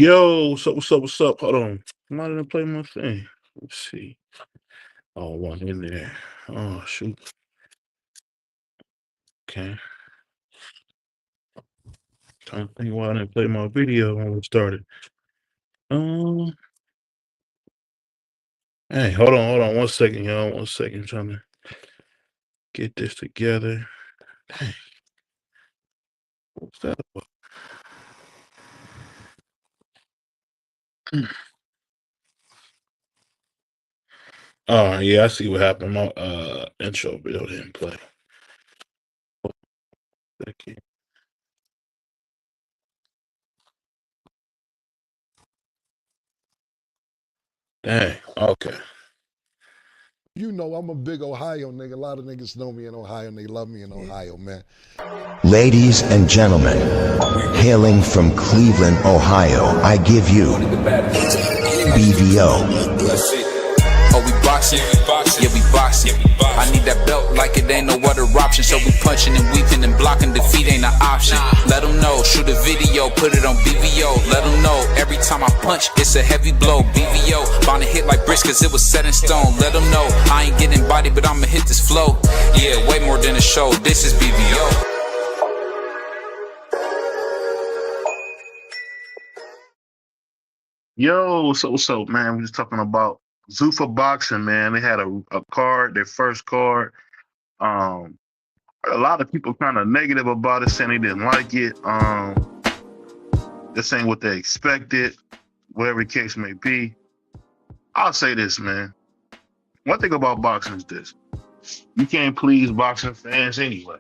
Yo, what's up? What's up? What's up? Hold on. Why didn't I play my thing? Let's see. Oh, one in there. Oh, shoot. Okay. Trying to think why I didn't play my video when we started. Um, hey, hold on 1 second, y'all. 1 second. Trying to get this together. Dang. What's that about? Oh, yeah, I see what happened. My intro video didn't play. Second. Dang. Okay. You know, I'm a big Ohio nigga. A lot of niggas know me in Ohio and they love me in Ohio, man. Ladies and gentlemen, hailing from Cleveland, Ohio, I give you BVO. Oh, we boxing? Yeah, we boxing. I need that belt like it ain't no other option. So we punching and weaving and blocking. Defeat ain't an option. Let them know, shoot a video, put it on BVO. Let them know, every time I punch, it's a heavy blow. BVO, bound to hit like bricks cause it was set in stone. Let them know, I ain't getting body, but I'ma hit this flow. Yeah, way more than a show, this is BVO. Yo, what's up, man? We're just talking about Zuffa Boxing, man. They had a card, their first card. A lot of people kind of negative about it, saying they didn't like it. This ain't what they expected, whatever the case may be. I'll say this, man. One thing about boxing is this. You can't please boxing fans anyway.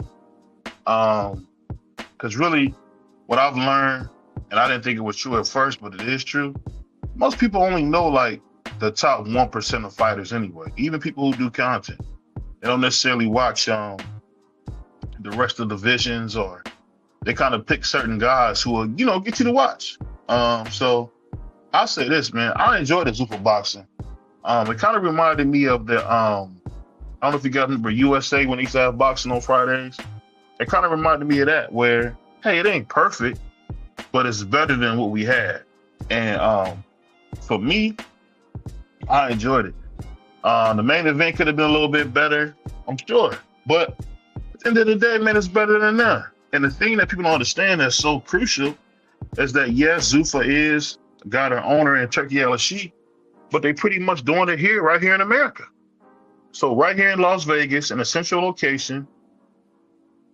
Because really, what I've learned, and I didn't think it was true at first, but it is true, most people only know like the top 1% of fighters anyway. Even people who do content, they don't necessarily watch the rest of the divisions, or they kind of pick certain guys who will, get you to watch. So I'll say this, man. I enjoyed the Zuffa Boxing. It kind of reminded me of the I don't know if you guys remember USA when they used to have boxing on Fridays. It kind of reminded me of that, where hey, it ain't perfect, but it's better than what we had. And for me, I enjoyed it. The main event could have been a little bit better, I'm sure. But at the end of the day, man, it's better than that. And the thing that people don't understand that's so crucial is that, yes, Zuffa is got her owner in Turkey, Alalshikh, but they pretty much doing it here, right here in America. So right here in Las Vegas, in a central location,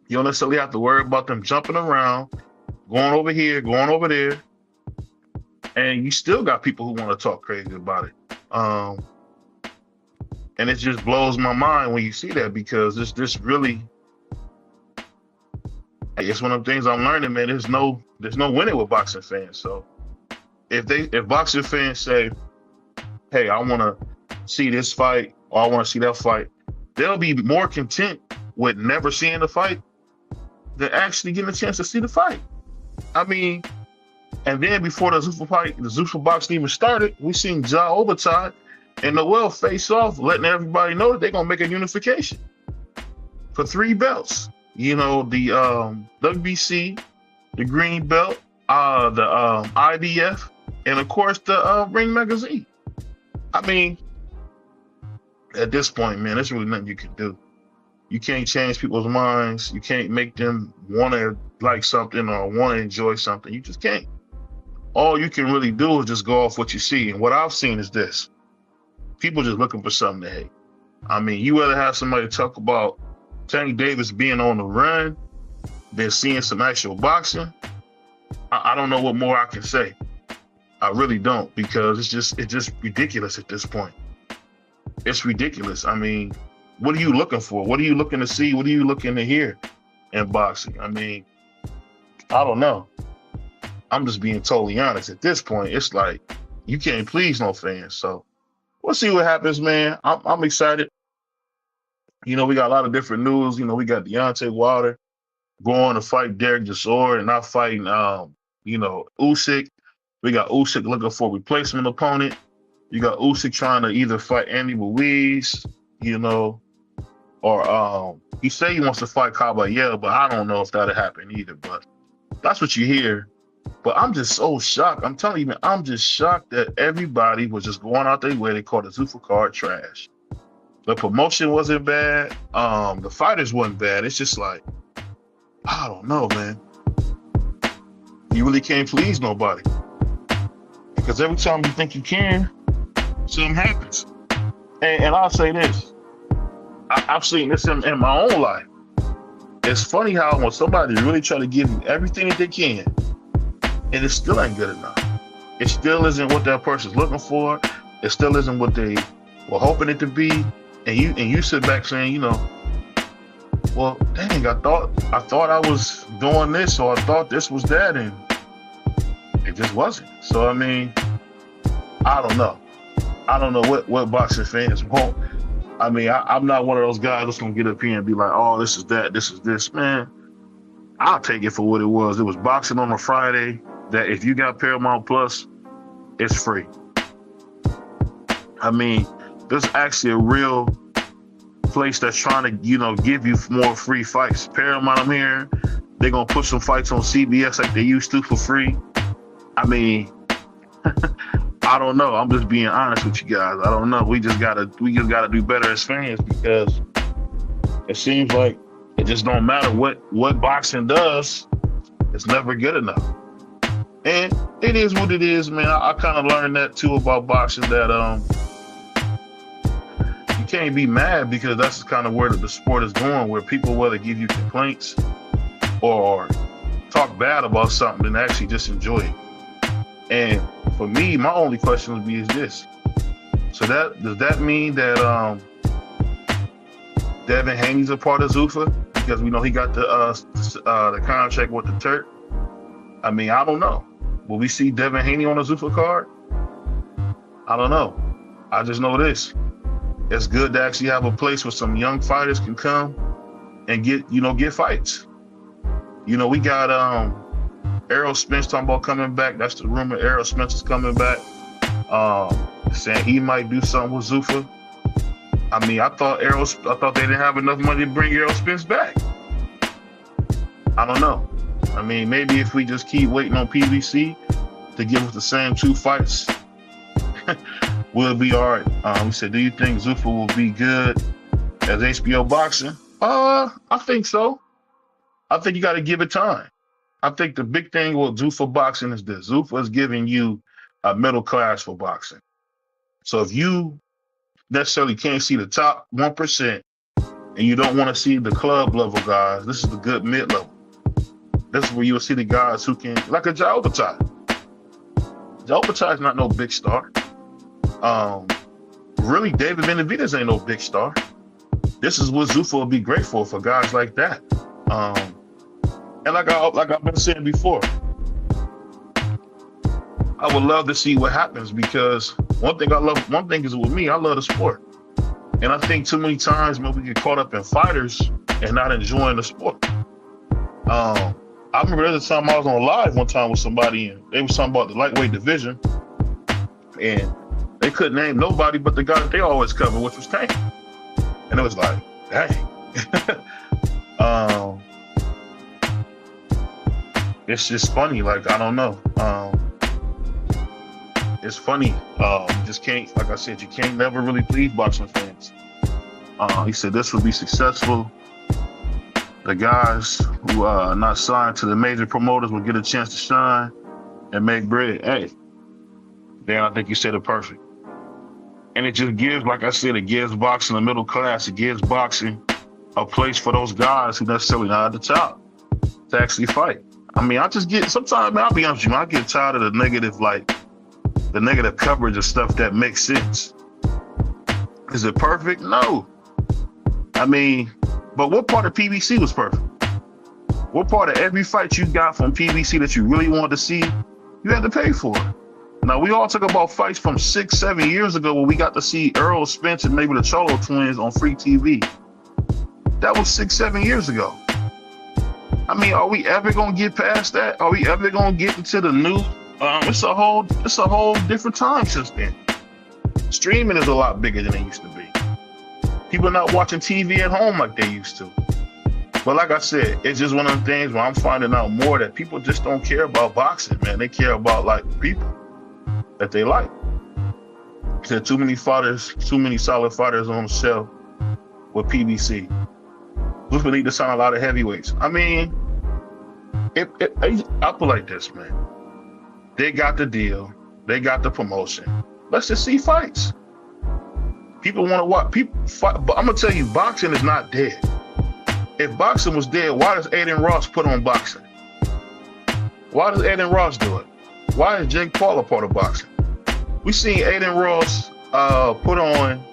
you don't necessarily have to worry about them jumping around, going over here, going over there. And you still got people who want to talk crazy about it. And it just blows my mind when you see that, because this really, I guess one of the things I'm learning, man, there's no winning with boxing fans. So if boxing fans say, hey, I want to see this fight, or I want to see that fight, they'll be more content with never seeing the fight than actually getting a chance to see the fight. I mean, and then before the Zuffa Boxing even started, we seen Ja Obetide and Noel face off, letting everybody know that they're gonna make a unification for 3 belts. The WBC, the green belt, the IBF, and of course the Ring Magazine. I mean, at this point, man, there's really nothing you can do. You can't change people's minds. You can't make them want to like something or want to enjoy something. You just can't. All you can really do is just go off what you see. And what I've seen is this. People just looking for something to hate. I mean, you rather have somebody talk about Tank Davis being on the run than seeing some actual boxing. I don't know what more I can say. I really don't, because it's just ridiculous at this point. It's ridiculous. I mean, what are you looking for? What are you looking to see? What are you looking to hear in boxing? I mean, I don't know. I'm just being totally honest. At this point, it's like you can't please no fans. So we'll see what happens, man. I'm excited. We got a lot of different news. We got Deontay Wilder going to fight Derek Chisora and not fighting, Usyk. We got Usyk looking for a replacement opponent. You got Usyk trying to either fight Andy Ruiz, or he say he wants to fight Caballero, but I don't know if that'll happen either. But that's what you hear. But I'm just so shocked. I'm telling you, man, I'm just shocked that everybody was just going out their way. They called the Zuffa card trash. The promotion wasn't bad. The fighters wasn't bad. It's just like, I don't know, man. You really can't please nobody. Because every time you think you can, something happens. And I'll say this. I've seen this in my own life. It's funny how when somebody really try to give you everything that they can, and it still ain't good enough. It still isn't what that person's looking for. It still isn't what they were hoping it to be. And you sit back saying, you know, well, dang, I thought I was doing this, or I thought this was that, and it just wasn't. So I mean, I don't know. I don't know what boxing fans want. I mean, I'm not one of those guys that's gonna get up here and be like, oh, this is that, this is this, man. I'll take it for what it was. It was boxing on a Friday that if you got Paramount Plus, it's free. I mean, there's actually a real place that's trying to, you know, give you more free fights. Paramount, I'm hearing, they're gonna put some fights on CBS like they used to for free. I mean, I don't know. I'm just being honest with you guys. I don't know. We just gotta do better as fans, because it seems like it just don't matter what boxing does. It's never good enough. And it is what it is, man. I kind of learned that too about boxing, that you can't be mad, because that's kind of where the sport is going, where people whether give you complaints or talk bad about something than actually just enjoy it. And for me, my only question would be is this. So does that mean that Devin Haney's a part of Zuffa? Because we know he got the contract with the Turk. I mean, I don't know. Will we see Devin Haney on a Zuffa card? I don't know. I just know this. It's good to actually have a place where some young fighters can come and get fights. You know, we got Errol Spence talking about coming back. That's the rumor. Errol Spence is coming back. Saying he might do something with Zuffa. I mean, I thought they didn't have enough money to bring Errol Spence back. I don't know. I mean, maybe if we just keep waiting on PBC to give us the same 2 fights, we'll be all right. We said, do you think Zuffa will be good as HBO boxing? I think so. I think you got to give it time. I think the big thing with Zuffa boxing is this. Zuffa is giving you a middle class for boxing. So if you necessarily can't see the top 1% and you don't want to see the club level guys, this is the good mid level. This is where you'll see the guys who can, like a Joe Bataille. Joe Bataille's not no big star. Really, David Benavidez ain't no big star. This is what Zuffa will be great for guys like that. And like I've been saying before, I would love to see what happens, because one thing is with me, I love the sport. And I think too many times, man, we get caught up in fighters and not enjoying the sport. I remember there was a time I was on live one time with somebody, and they was talking about the lightweight division, and they couldn't name nobody but the guy that they always cover, which was Tank. And it was like, dang. It's just funny. Like, I don't know. It's funny. You just can't, like I said, you can't never really please boxing fans. He said this would be successful. The guys who are not signed to the major promoters will get a chance to shine and make bread. Hey, Dan, I think you said it perfect. And it just gives, like I said, it gives boxing a middle class. It gives boxing a place for those guys who necessarily not at the top to actually fight. I mean, I just get, sometimes, man, I'll be honest with you, I get tired of the negative coverage of stuff that makes sense. Is it perfect? No. I mean, but what part of PBC was perfect? What part of every fight you got from PBC that you really wanted to see, you had to pay for it? Now, we all talk about fights from 6-7 years ago when we got to see Errol Spence and maybe the Cholo twins on free TV. That was 6-7 years ago. I mean, are we ever gonna get past that? Are we ever gonna get into the new? It's a whole different time since then. Streaming is a lot bigger than it used to be. People are not watching TV at home like they used to. But like I said, it's just one of the things where I'm finding out more that people just don't care about boxing, man. They care about like people that they like. There are too many fighters, too many solid fighters on the shelf with PBC. We need to sign a lot of heavyweights. I mean, I put like this, man. They got the deal. They got the promotion. Let's just see fights. People want to watch people fight, but I'm gonna tell you, boxing is not dead. If boxing was dead, why does Aiden Ross put on boxing? Why does Aiden Ross do it? Why is Jake Paul a part of boxing? We seen Aiden Ross put on,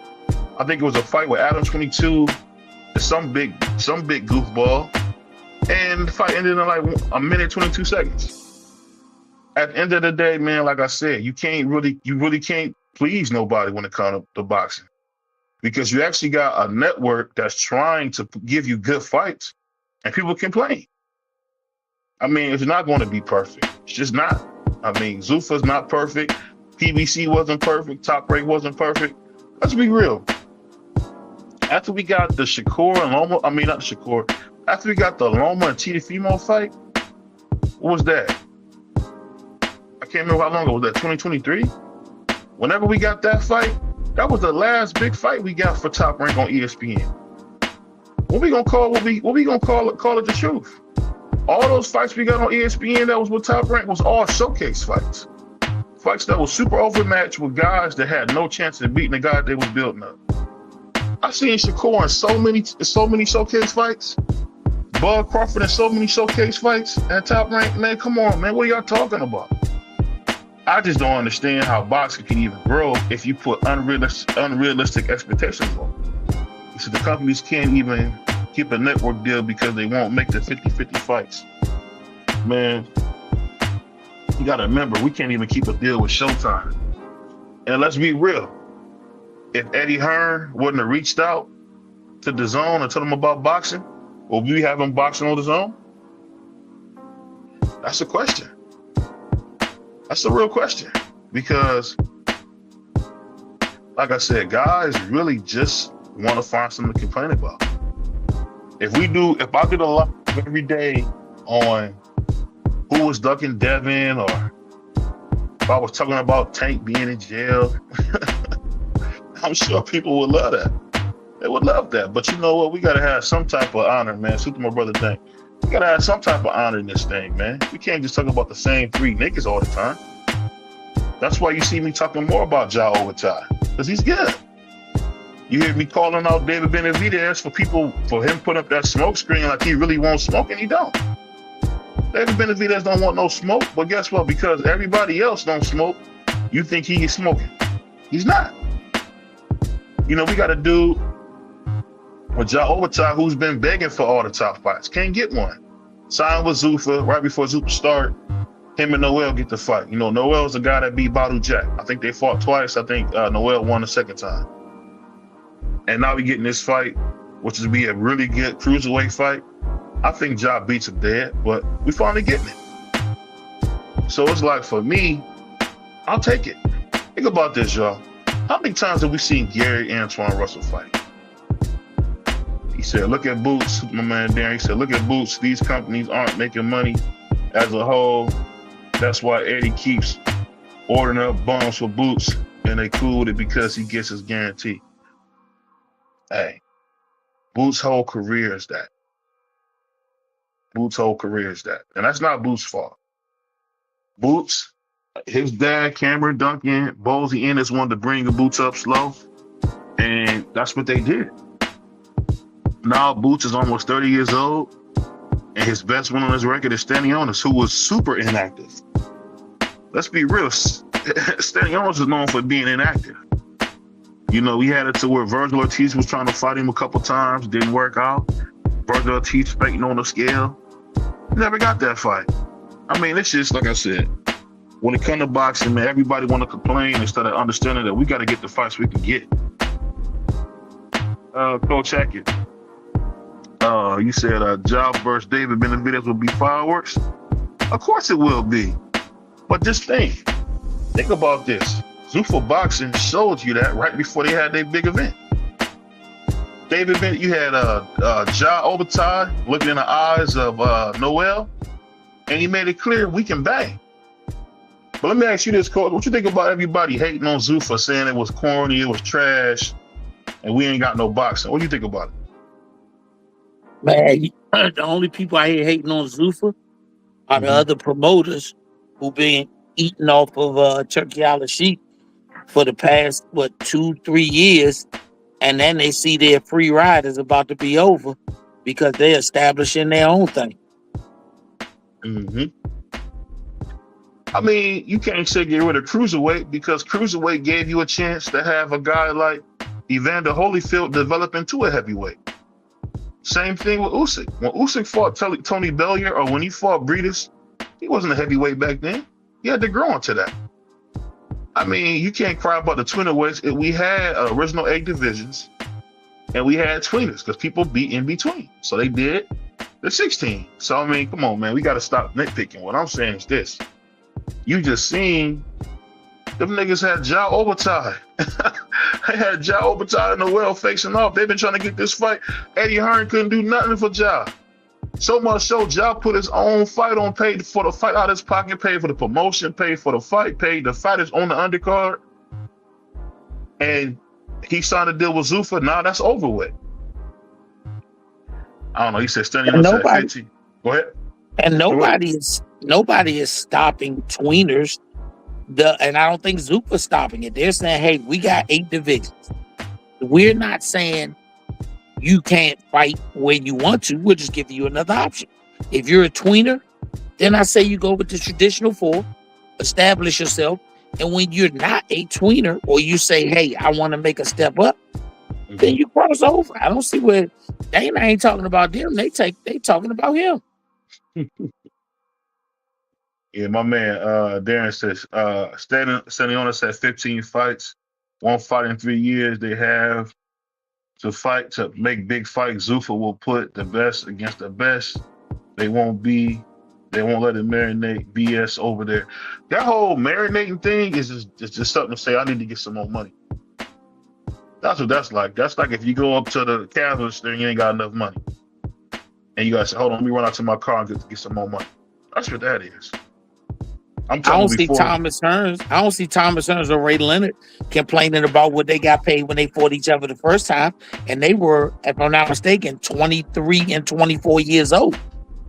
I think it was a fight with Adam 22, some big goofball, and the fight ended in like a minute 22 seconds. At the end of the day, man, like I said, you really can't please nobody when it comes to boxing, because you actually got a network that's trying to give you good fights, and people complain. I mean, it's not going to be perfect. It's just not. I mean, Zuffa's not perfect. PBC wasn't perfect. Top Rank wasn't perfect. Let's be real. After we got the Shakur and Loma, I mean, not the Shakur. After we got the Loma and Teofimo fight, what was that? I can't remember how long ago. Was that 2023? Whenever we got that fight, that was the last big fight we got for Top Rank on ESPN. What we gonna call? What we gonna call it the truth? All those fights we got on ESPN that was with Top Rank was all showcase fights. Fights that was super overmatched with guys that had no chance of beating the guy they was building up. I seen Shakur in so many showcase fights. Bud Crawford in so many showcase fights at Top Rank. Man, come on, man. What are y'all talking about? I just don't understand how boxing can even grow if you put unrealistic expectations on. So the companies can't even keep a network deal because they won't make the 50-50 fights. Man, you gotta remember, we can't even keep a deal with Showtime. And let's be real. If Eddie Hearn wouldn't have reached out to DAZN and told him about boxing, will we have him boxing on DAZN? That's a question. That's a real question. Because, like I said, guys really just want to find something to complain about. If I did a live every day on who was ducking Devin, or if I was talking about Tank being in jail, I'm sure people would love that. They would love that. But you know what? We got to have some type of honor, man. Shoot to my brother Tank. We got to have some type of honor in this thing, man. We can't just talk about the same three niggas all the time. That's why you see me talking more about Ja Overtime, because he's good. You hear me calling out David Benavidez for him putting up that smoke screen like he really wants smoke, and he don't. David Benavidez don't want no smoke, but guess what? Because everybody else don't smoke, you think he is smoking. He's not. You know, we got a dude with Ja Overtime who's been begging for all the top fights. Can't get one. Signed with Zuffa right before Zuffa start. Him and Noel get the fight. You know, Noel's the guy that beat Badu Jack. I think they fought twice. I think Noel won the second time. And now we getting this fight, which is be a really good cruiserweight fight. I think Ja beats him dead, but we finally getting it. So it's like, for me, I'll take it. Think about this, y'all. How many times have we seen Gary Antoine Russell fight? He said, look at Boots, my man Darren. He said, look at Boots. These companies aren't making money as a whole. That's why Eddie keeps ordering up bombs for Boots, and they cool with it because he gets his guarantee. Hey, Boots' whole career is that. Boots' whole career is that. And that's not Boots' fault. Boots, his dad, Cameron Duncan, Ballsy Ennis wanted to bring the Boots up slow, and that's what they did. Now Boots is almost 30 years old, and his best win on his record is Stanionis, who was super inactive. Let's be real. Stanionis is known for being inactive. You know, we had it to where Virgil Ortiz was trying to fight him a couple times, didn't work out. Virgil Ortiz faking on the scale. Never got that fight. I mean, it's just, like I said, when it comes to boxing, man, everybody want to complain instead of understanding that we got to get the fights we can get. Coach Hackett, you said Ja versus David Benavidez will be fireworks. Of course it will be. But just think about this. Zuffa Boxing showed you that right before they had their big event. David, you had Ja Obertai looking in the eyes of Noel, and he made it clear we can bang. But let me ask you this, Coach. What you think about everybody hating on Zuffa, saying it was corny, it was trash, and we ain't got no boxing? What do you think about it? Man, the only people I hear hating on Zuffa are the other promoters who been eating off of Turki Alalshikh for the past 2-3 years, and then they see their free ride is about to be over because they're establishing their own thing. I mean, you can't say get rid of cruiserweight because cruiserweight gave you a chance to have a guy like Evander Holyfield develop into a heavyweight. Same thing with Usyk. When Usyk fought Tony Bellier or when he fought Breedis, he wasn't a heavyweight back then. He had to grow into that. I mean, you can't cry about the twinnerweights. We had original 8 divisions, and we had tweeners because people beat in between. So they did the 16. So, I mean, come on, man. We got to stop nitpicking. What I'm saying is this. You just seen them niggas had Ja Obertai. They had Ja Obertai and Noel facing off. They've been trying to get this fight. Eddie Hearn couldn't do nothing for Ja. So much so, Ja put his own fight on, paid for the fight out of his pocket, paid for the promotion, paid for the fight, paid the fighters on the undercard. And he signed a deal with Zuffa. Now that's over with. I don't know. He said standing on that 15. Go ahead. And nobody is stopping tweeners. And I don't think Zuffa's stopping it. They're saying, hey, we got 8 divisions. We're not saying you can't fight when you want to. We'll just give you another option. If you're a tweener, then I say you go with the traditional 4, establish yourself. And when you're not a tweener, or you say, hey, I want to make a step up, then you cross over. I don't see where Dana ain't talking about them. They talking about him. Yeah, my man Darren says standing on us at 15 fights, 1 fight in 3 years. They have to fight to make big fights. Zuffa will put the best against the best. They won't let it marinate. BS over there. That whole marinating thing is just something to say. I need to get some more money. That's what that's like. That's like if you go up to the cash store and you ain't got enough money, and you gotta say, "Hold on, let me run out to my car and get some more money." That's what that is. I don't see Thomas Hearns or Ray Leonard complaining about what they got paid when they fought each other the first time. And they were, if I'm not mistaken, 23 and 24 years old.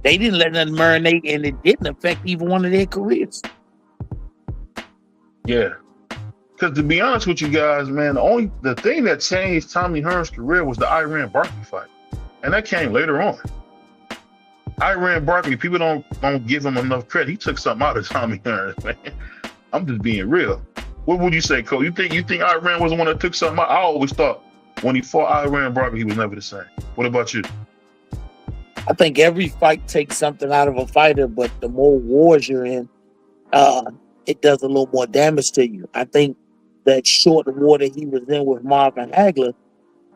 They didn't let them marinate, and it didn't affect even one of their careers. Yeah. Because to be honest with you guys, man, the thing that changed Tommy Hearns' career was the Iran Barkley fight. And that came later on. Iran Barkley, people don't give him enough credit. He took something out of Tommy Hearns, man. I'm just being real. What would you say, Cole? You think Iran was the one that took something out? I always thought when he fought Iran Barkley, he was never the same. What about you? I think every fight takes something out of a fighter, but the more wars you're in, it does a little more damage to you. I think that short war that he was in with Marvin Hagler,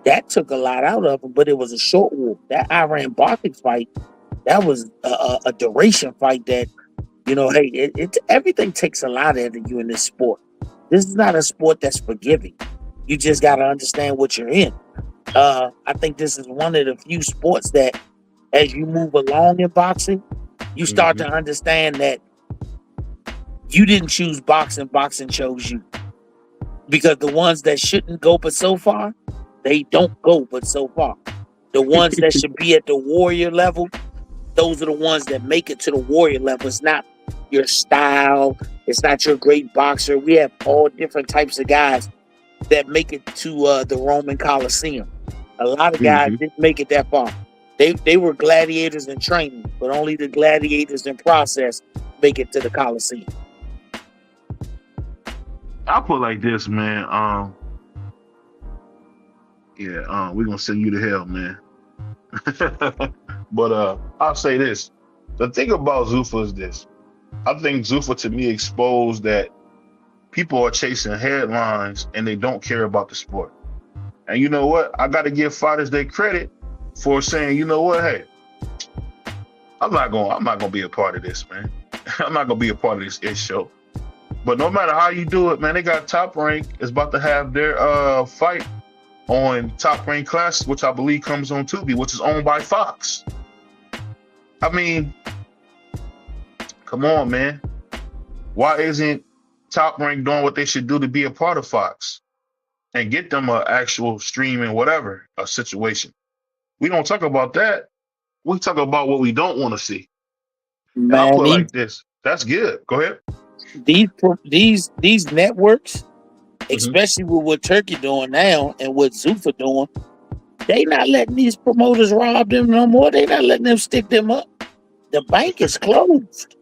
that took a lot out of him, but it was a short war. That Iran Barkley fight, that was a duration fight that, hey, everything takes a lot out of you in this sport. This is not a sport that's forgiving. You just got to understand what you're in. I think this is one of the few sports that, as you move along in boxing, you start to understand that you didn't choose boxing, boxing chose you. Because the ones that shouldn't go but so far, they don't go but so far. The ones that should be at the warrior level, those are the ones that make it to the warrior level. It's not your style. It's not your great boxer. We have all different types of guys that make it to the Roman Coliseum. A lot of guys didn't make it that far. They were gladiators in training, but only the gladiators in process make it to the Coliseum. I'll put it like this, man. We're gonna send you to hell, man. But I'll say this. The thing about Zuffa is this. I think Zuffa, to me, exposed that people are chasing headlines and they don't care about the sport. And you know what? I got to give fighters their credit for saying, you know what? Hey, I'm not gonna be a part of this, man. I'm not gonna be a part of this show. But no matter how you do it, man, they got Top Rank is about to have their fight on Top Rank Classics, which I believe comes on Tubi, which is owned by Fox. I mean, come on, man. Why isn't Top Rank doing what they should do to be a part of Fox and get them an actual streaming, whatever, a situation? We don't talk about that. We talk about what we don't want to see. And I'll Man, put it like this. That's good. Go ahead. these networks, Mm-hmm. especially with what Turkey doing now and what Zuffa doing, they not letting these promoters rob them no more. They not letting them stick them up. The bank is closed.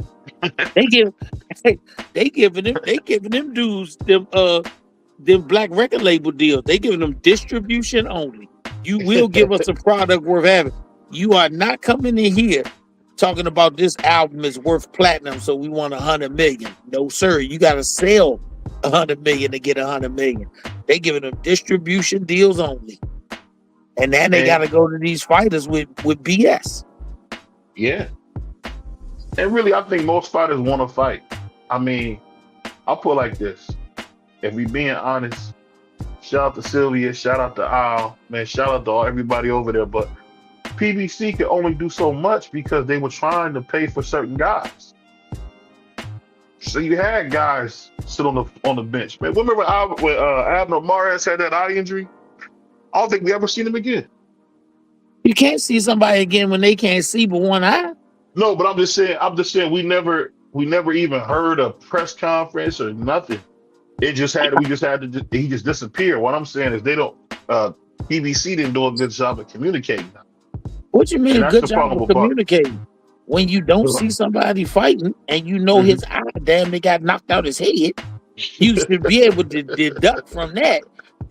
they giving them dudes them black record label deals. They giving them distribution only. You will give us a product worth having. You are not coming in here talking about this album is worth platinum, so we want 100 million. No, sir. You got to sell 100 million to get 100 million. They giving them distribution deals only, and then they got to go to these fighters with BS. Yeah. And really, I think most fighters want to fight. I mean, I'll put it like this. If we being honest, shout out to Sylvia, shout out to Al, man, shout out to everybody over there. But PBC could only do so much because they were trying to pay for certain guys. So you had guys sit on the bench. Man, remember when Abner Mares had that eye injury? I don't think we ever seen him again. You can't see somebody again when they can't see but one eye. No, but I'm just saying we never even heard a press conference or nothing. He just disappeared. What I'm saying is PBC didn't do a good job of communicating. What you mean good job of communicating? When you don't see somebody fighting and you know his eye damn they got knocked out his head, you should be able to deduct from that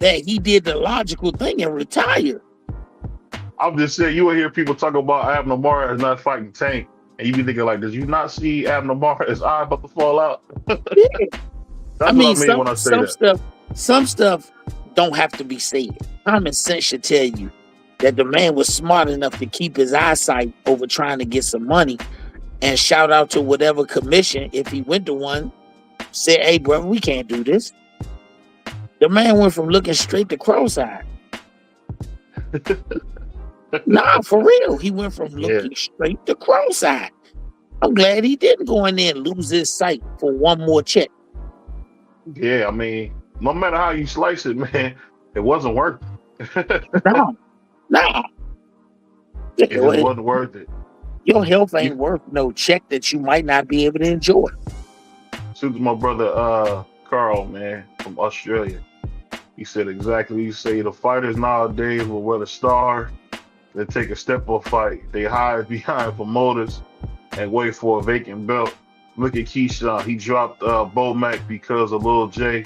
he did the logical thing and retired. I'm just saying, you will hear people talk about Abner Mares not fighting Tank, and you be thinking like, did you not see Abner Mares' eye about to fall out? Yeah. That's what I mean when I say that. Some stuff don't have to be said. Common sense should tell you that the man was smart enough to keep his eyesight over trying to get some money, and shout out to whatever commission, if he went to one, said, hey, brother, we can't do this. The man went from looking straight to cross-eyed. Nah, for real. He went from looking straight to cross-eyed. I'm glad he didn't go in there and lose his sight for one more check. Yeah, I mean, no matter how you slice it, man, it wasn't worth it. No. It just wasn't worth it. Your health ain't worth no check that you might not be able to enjoy. Shoot to my brother Carl, man, from Australia. He said exactly what you say. The fighters nowadays will wear the star. They take a step up fight. They hide behind promoters and wait for a vacant belt. Look at Keyshawn. He dropped Bomac because of Lil J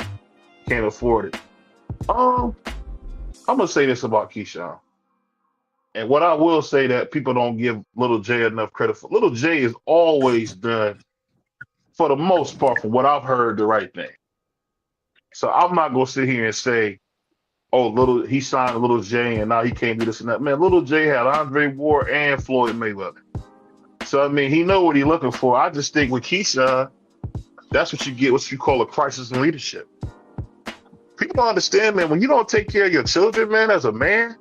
can't afford it. I'm gonna say this about Keyshawn. And what I will say that people don't give Lil J enough credit for. Lil J has always done, for the most part, from what I've heard, the right thing. So I'm not gonna sit here and say, oh, he signed Lil J and now he can't do this and that. Man, Lil J had Andre Ward and Floyd Mayweather. So I mean, he know what he's looking for. I just think with Keyshawn, that's what you get, what you call a crisis in leadership. People don't understand, man, when you don't take care of your children, man, as a man,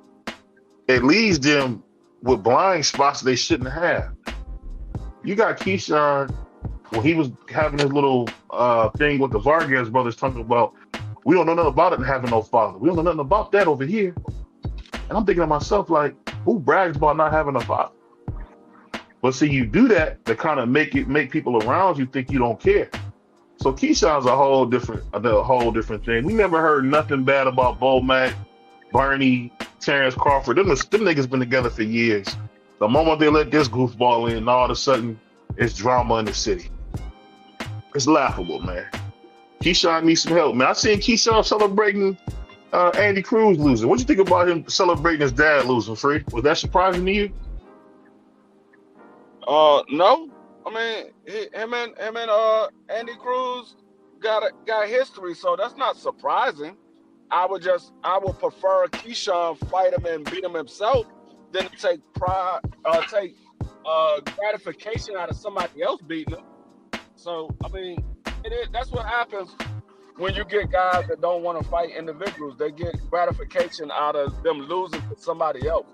it leaves them with blind spots they shouldn't have. You got Keyshawn, when he was having his little thing with the Vargas brothers talking about, we don't know nothing about it and having no father. We don't know nothing about that over here. And I'm thinking to myself, like, who brags about not having a father? But see, you do that to kind of make people around you think you don't care. So Keyshawn's a whole different thing. We never heard nothing bad about Bomac, Bernie, Terrence Crawford. Them niggas been together for years. The moment they let this goofball in, all of a sudden, it's drama in the city. It's laughable, man. Keyshawn needs some help, man. I seen Keyshawn celebrating Andy Cruz losing. What you think about him celebrating his dad losing, Free? Was that surprising to you? No. I mean, him and Andy Cruz got history, so that's not surprising. I would prefer Keyshawn fight him and beat him himself than to take gratification out of somebody else beating him. So I mean, that's what happens when you get guys that don't want to fight individuals, they get gratification out of them losing to somebody else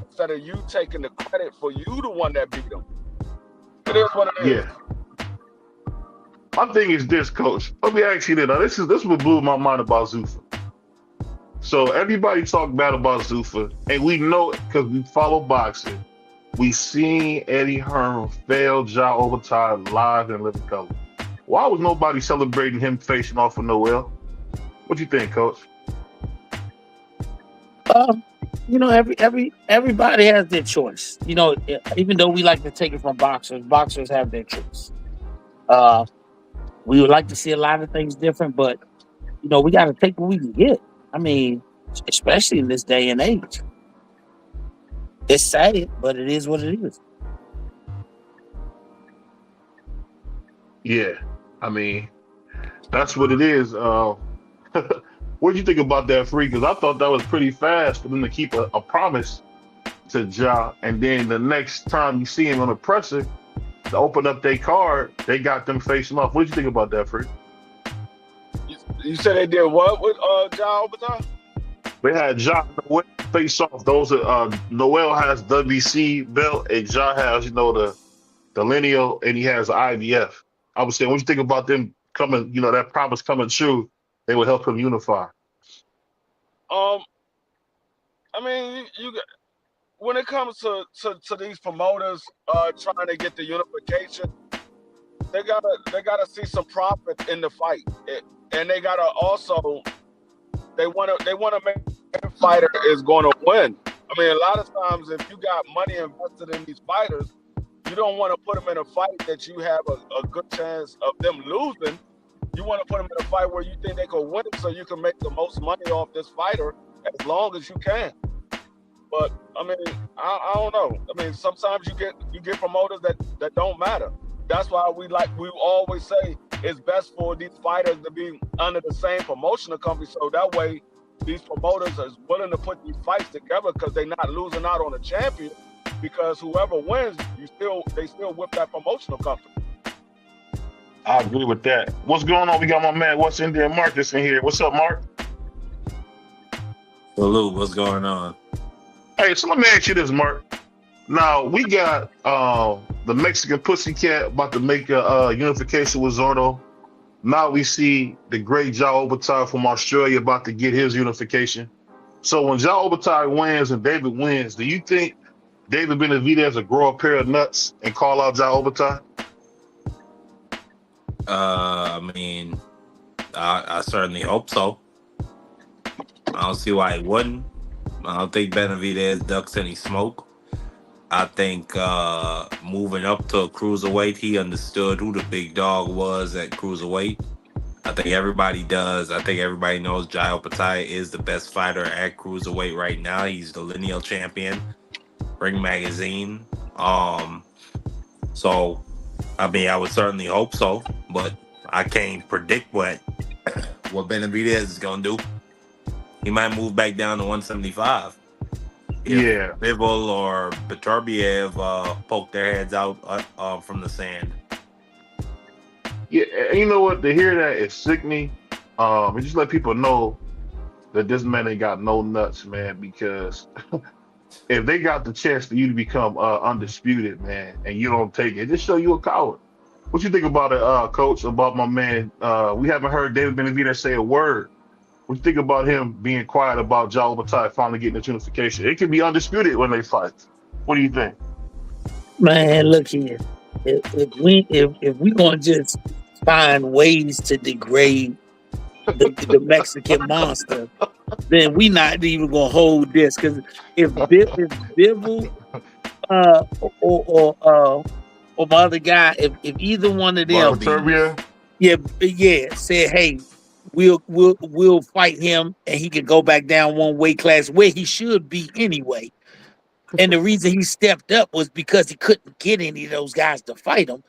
instead of you taking the credit for you the one that beat them. It is what it is. Yeah. My thing is this, Coach. Let me ask you this. Now, this is what blew my mind about Zuffa. So everybody talk bad about Zuffa, and we know it because we follow boxing. We seen Eddie Hearn fail Ja Overtime live in living color. Why was nobody celebrating him facing off of Noel? What you think, Coach? You know, everybody has their choice. You know, even though we like to take it from boxers have their choice. We would like to see a lot of things different, but you know, we got to take what we can get. I mean, especially in this day and age. It's sad, but it is what it is. Yeah, I mean, that's what it is. What do you think about that, Free? Because I thought that was pretty fast for them to keep a promise to Ja, and then the next time you see him on the presser, to open up their card, they got them facing off. What do you think about that, Free? You said they did what with Ja Overtime? They had Ja and Noel face off. Those are Noel has WC belt, and Ja has, you know, the lineal, and he has the IBF. I was saying, what do you think about them coming? You know, that promise coming true. They will help him unify. I mean, you when it comes to these promoters trying to get the unification, they gotta see some profit in the fight, and they gotta also they wanna make the fighter is going to win. I mean, a lot of times if you got money invested in these fighters, you don't want to put them in a fight that you have a good chance of them losing. You want to put them in a fight where you think they can win, so you can make the most money off this fighter as long as you can. But I mean, I don't know. I mean, sometimes you get promoters that don't matter. That's why we always say it's best for these fighters to be under the same promotional company, so that way these promoters are willing to put these fights together because they're not losing out on a champion. Because whoever wins, they still whip that promotional company. I agree with that. What's going on? We got my man, What's in there, Marcus, in here. What's up, Mark? Salute, what's going on? Hey, so let me ask you this, Mark. Now, we got the Mexican Pussycat about to make a unification with Zordo. Now we see the great Ja Overtime from Australia about to get his unification. So when Ja Overtime wins and David wins, do you think David Benavidez will grow a pair of nuts and call out Ja Overtime? I mean, I certainly hope so. I don't see why he wouldn't. I don't think Benavidez ducks any smoke. I think moving up to cruiserweight, he understood who the big dog was at cruiserweight. I think everybody does. I think everybody knows Jai Opetaia is the best fighter at cruiserweight right now. He's the lineal champion, Ring Magazine. So, I mean, I would certainly hope so, but I can't predict what Benavidez is going to do. He might move back down to 175. If Bivol or Beterbiev poke their heads out from the sand. Yeah, and you know what? To hear that is sickening. And just let people know that this man ain't got no nuts, man, because if they got the chance for you to become undisputed, man, and you don't take it, just show you a coward. What you think about it, Coach, about my man? We haven't heard David Benavidez say a word. What you think about him being quiet about Ja Overtime finally getting the unification? It can be undisputed when they fight. What do you think? Man, look here. If we gonna just find ways to degrade the Mexican monster, then we not even gonna hold this. Because if Bivol or my other guy, if either one of them, said, hey, we'll fight him and he can go back down one weight class where he should be anyway. And the reason he stepped up was because he couldn't get any of those guys to fight him.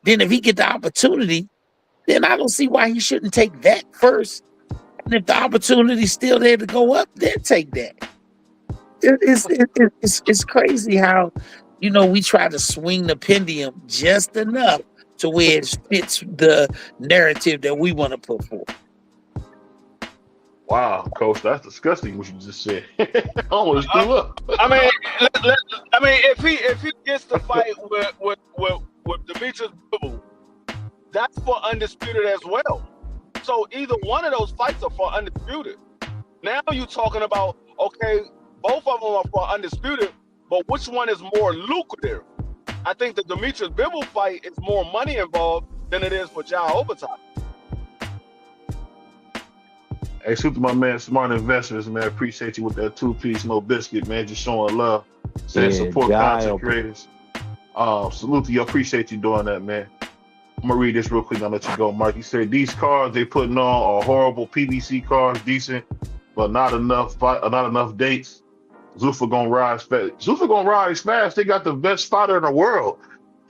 Then if he get the opportunity, then I don't see why he shouldn't take that first. And if the opportunity's still there to go up, then take that. It's crazy how, you know, we try to swing the pendulum just enough to where it fits the narrative that we want to put forth. Wow, Coach, that's disgusting what you just said. I almost threw up. I mean, if he gets to fight with Demetrius Bivol, that's for undisputed as well. So either one of those fights are for undisputed. Now you're talking about, okay, both of them are for undisputed, but which one is more lucrative? I think the Demetrius Bivol fight is more money involved than it is for Jao Obertai. Hey, shoot to my man, Smart Investors, man. Appreciate you with that 2-piece, no biscuit, man. Just showing love. Saying support content creators. Salute to you. Appreciate you doing that, man. I'm gonna read this real quick and I'll let you go, Mark. He said these cards they putting on are horrible PBC cards, decent, but not enough dates. Zuffa gonna rise fast. Zuffa gonna rise fast. They got the best fighter in the world.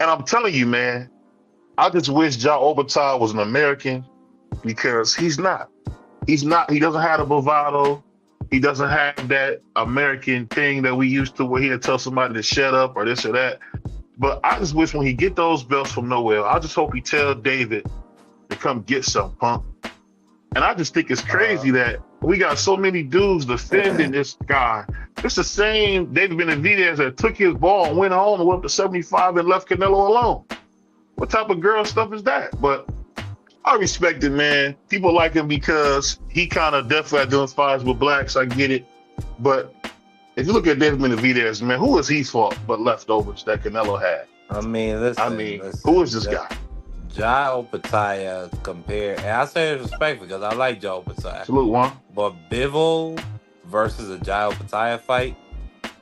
And I'm telling you, man, I just wish Jao Obertai was an American because he's not. He's not. He doesn't have a bravado. He doesn't have that American thing that we used to where he'll tell somebody to shut up or this or that. But I just wish when he get those belts from nowhere, I just hope he tell David to come get some, punk. And I just think it's crazy that we got so many dudes defending this guy. It's the same David Benavidez that took his ball and went home and went up to 75 and left Canelo alone. What type of girl stuff is that? But I respect it, man. People like him because he kind of definitely identifies with blacks. I get it. But if you look at David Benavidez, man, who is he for but leftovers that Canelo had? I mean, listen, who is this guy? Jao Obertai compared, and I say it respectfully because I like Jao Obertai. Salute, one. But Bivol versus a Jao Obertai fight,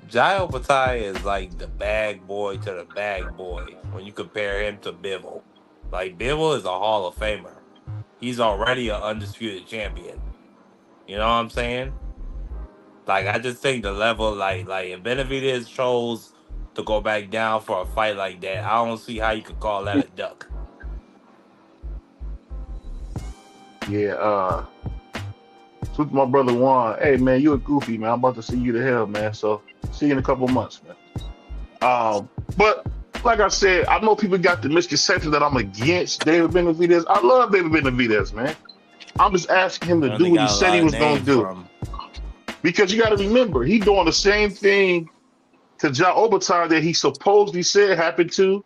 Jao Obertai is like the bag boy to the bag boy when you compare him to Bivol. Like, Bivol is a Hall of Famer. He's already an undisputed champion. You know what I'm saying? Like, I just think the level, like if Benavidez chose to go back down for a fight like that, I don't see how you could call that a duck. Yeah, with my brother Juan. Hey, man, you a goofy, man. I'm about to see you to hell, man. So, see you in a couple months, man. But like I said, I know people got the misconception that I'm against David Benavidez. I love David Benavidez, man. I'm just asking him to do what he said he was going to do. Because you got to remember, he doing the same thing to Jao Obertai that he supposedly said happened to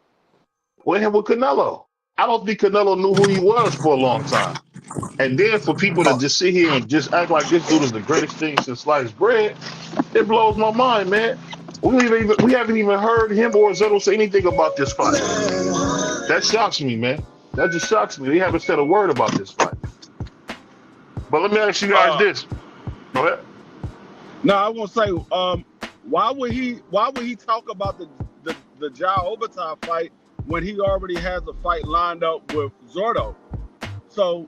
with him with Canelo. I don't think Canelo knew who he was for a long time. And then for people to just sit here and just act like this dude is the greatest thing since sliced bread, it blows my mind, man. We haven't even heard him or Zetto say anything about this fight. That shocks me, man. That just shocks me. They haven't said a word about this fight. But let me ask you guys this. Go ahead. No, I want to say, why would he talk about the Jao Obertai fight when he already has a fight lined up with Zordo? So,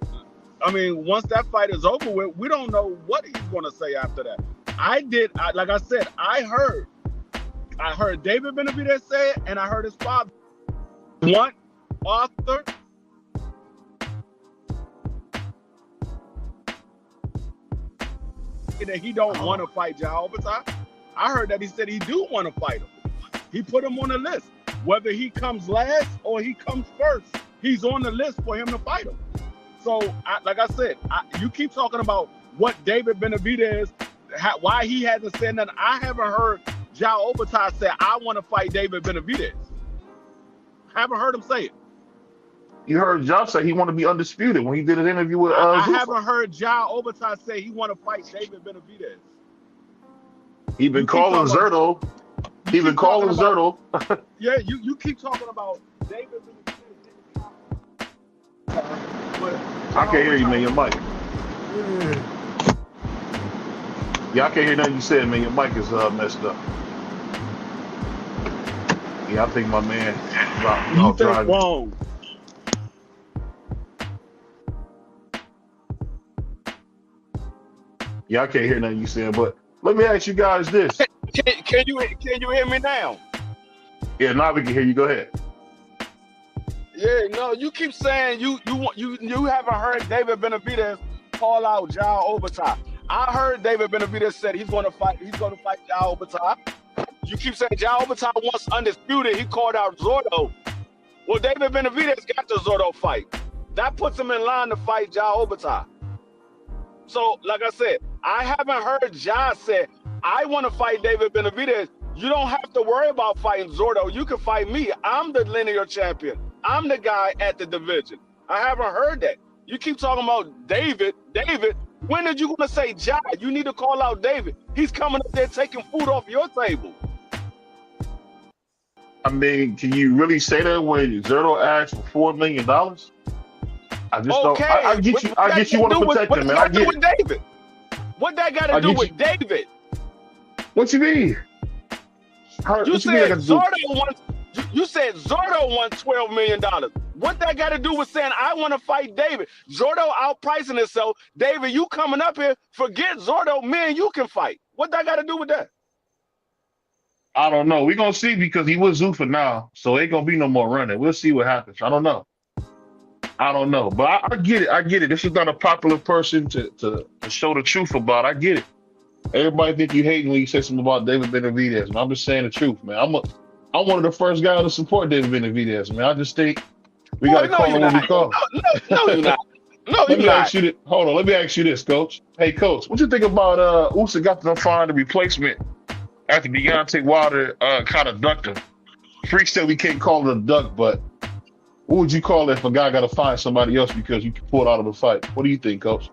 I mean, once that fight is over with, we don't know what he's going to say after that. Like I said, I heard David Benavidez say it, and I heard his father. One, Arthur. That he don't want to fight Jao Obertai. I heard that he said he do want to fight him. He put him on the list. Whether he comes last or he comes first, he's on the list for him to fight him. So, like I said, you keep talking about what David Benavidez, why he hasn't said nothing. I haven't heard Jao Obertai say, I want to fight David Benavidez. I haven't heard him say it. You heard Jao say he want to be undisputed when he did an interview with I Zuffa. haven't heard Jao Obertai say he want to fight David Benavidez. He been calling Zerto. He been calling Zerto. Yeah, you keep talking about David Benavidez. I can't hear you, man. Your mic. Yeah, I can't hear nothing you said, man. Your mic is messed up. Yeah, I think my man dropped. You think wrong. Yeah, I can't hear nothing you said, but let me ask you guys this. Can you hear me now? Yeah, now we can hear you. Go ahead. Yeah, no, you keep saying you haven't heard David Benavidez call out Jao Obertai. I heard David Benavidez said he's gonna fight Jao Obertai. You keep saying Jao Obertai once undisputed, he called out Zordo. Well, David Benavidez got the Zordo fight. That puts him in line to fight Jao Obertai. So, like I said, I haven't heard Ja say, I want to fight David Benavidez. You don't have to worry about fighting Zordo. You can fight me. I'm the linear champion. I'm the guy at the division. I haven't heard that. You keep talking about David. When did you gonna say Ja? You need to call out David. He's coming up there taking food off your table. I mean, can you really say that when Zerto asked for $4 million? I just don't. I get you. I get you want to protect him, man. I get it. David. What that got to do with David? What you mean? You said Zordo wants $12 million. What that got to do with saying I want to fight David? Zordo outpricing himself. David, you coming up here? Forget Zordo. Me and you can fight. What that got to do with that? I don't know. We're gonna see because he was Zuffa now, so ain't gonna be no more running. We'll see what happens. I don't know. But I get it. I get it. This is not a popular person to show the truth about. I get it. Everybody think you hating when you say something about David Benavidez, man. I'm just saying the truth, man. I'm one of the first guys to support David Benavidez, man. I just think we gotta call him what we call him. No, you're not. No, Let me ask you this. Hold on. Let me ask you this, Coach. Hey, Coach, what you think about Usyk got to find a replacement after Deontay Wilder kind of ducked him? Freak said we can't call it a duck, but what would you call it if a guy got to find somebody else because you can pull it out of a fight? What do you think, Coach?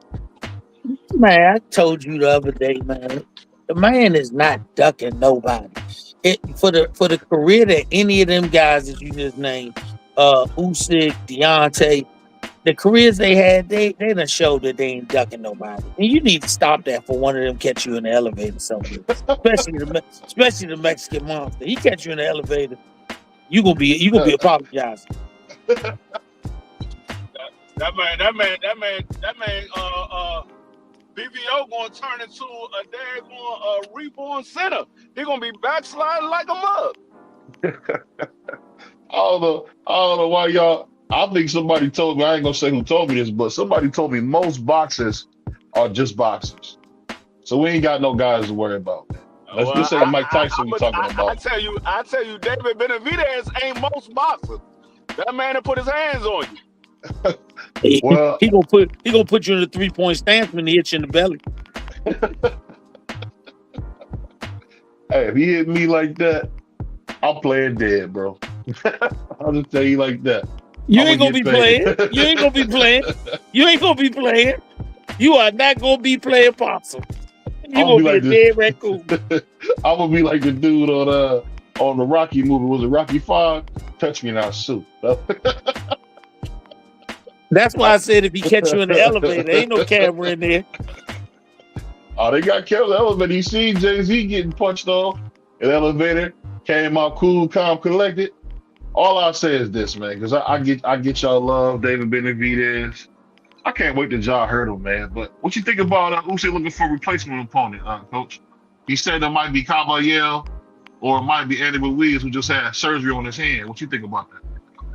Man, I told you the other day, man. The man is not ducking nobody. For the career that any of them guys that you just named, Usyk, Deontay, the careers they had, they done showed that they ain't ducking nobody. And you need to stop that for one of them catch you in the elevator somewhere. especially the Mexican monster. He catch you in the elevator, you gonna be apologizing. That man, BBO gonna turn into a daggone reborn sinner. He gonna be backsliding like a mug. I don't know why y'all. I think somebody told me. I ain't gonna say who told me this, but somebody told me most boxers are just boxers. So we ain't got no guys to worry about. Let's say Mike Tyson we talking about. I tell you, David Benavidez ain't most boxers. That man that put his hands on you. Well, he gonna put you in a 3-point stance when he hits you in the belly. Hey, if he hit me like that, I'm playing dead, bro. I'll just tell you like that. You ain't gonna be playing. You ain't gonna be playing. You ain't gonna be playing. You are not gonna be playing possum. You gonna be like a dead raccoon. I'm gonna be like the dude on the Rocky movie. Was it Rocky 5? Touch me and I'll shoot. That's why I said if he catch you in the elevator, there ain't no camera in there. Oh, they got cameras in the elevator. You see Jay-Z getting punched off in the elevator, came out cool, calm, collected. All I say is this, man, because I get y'all love, David Benavidez. I can't wait to Ja hurt him, man. But what you think about Usyk looking for a replacement opponent, Coach? He said there might be Caballero or it might be Andy Ruiz who just had surgery on his hand. What you think about that?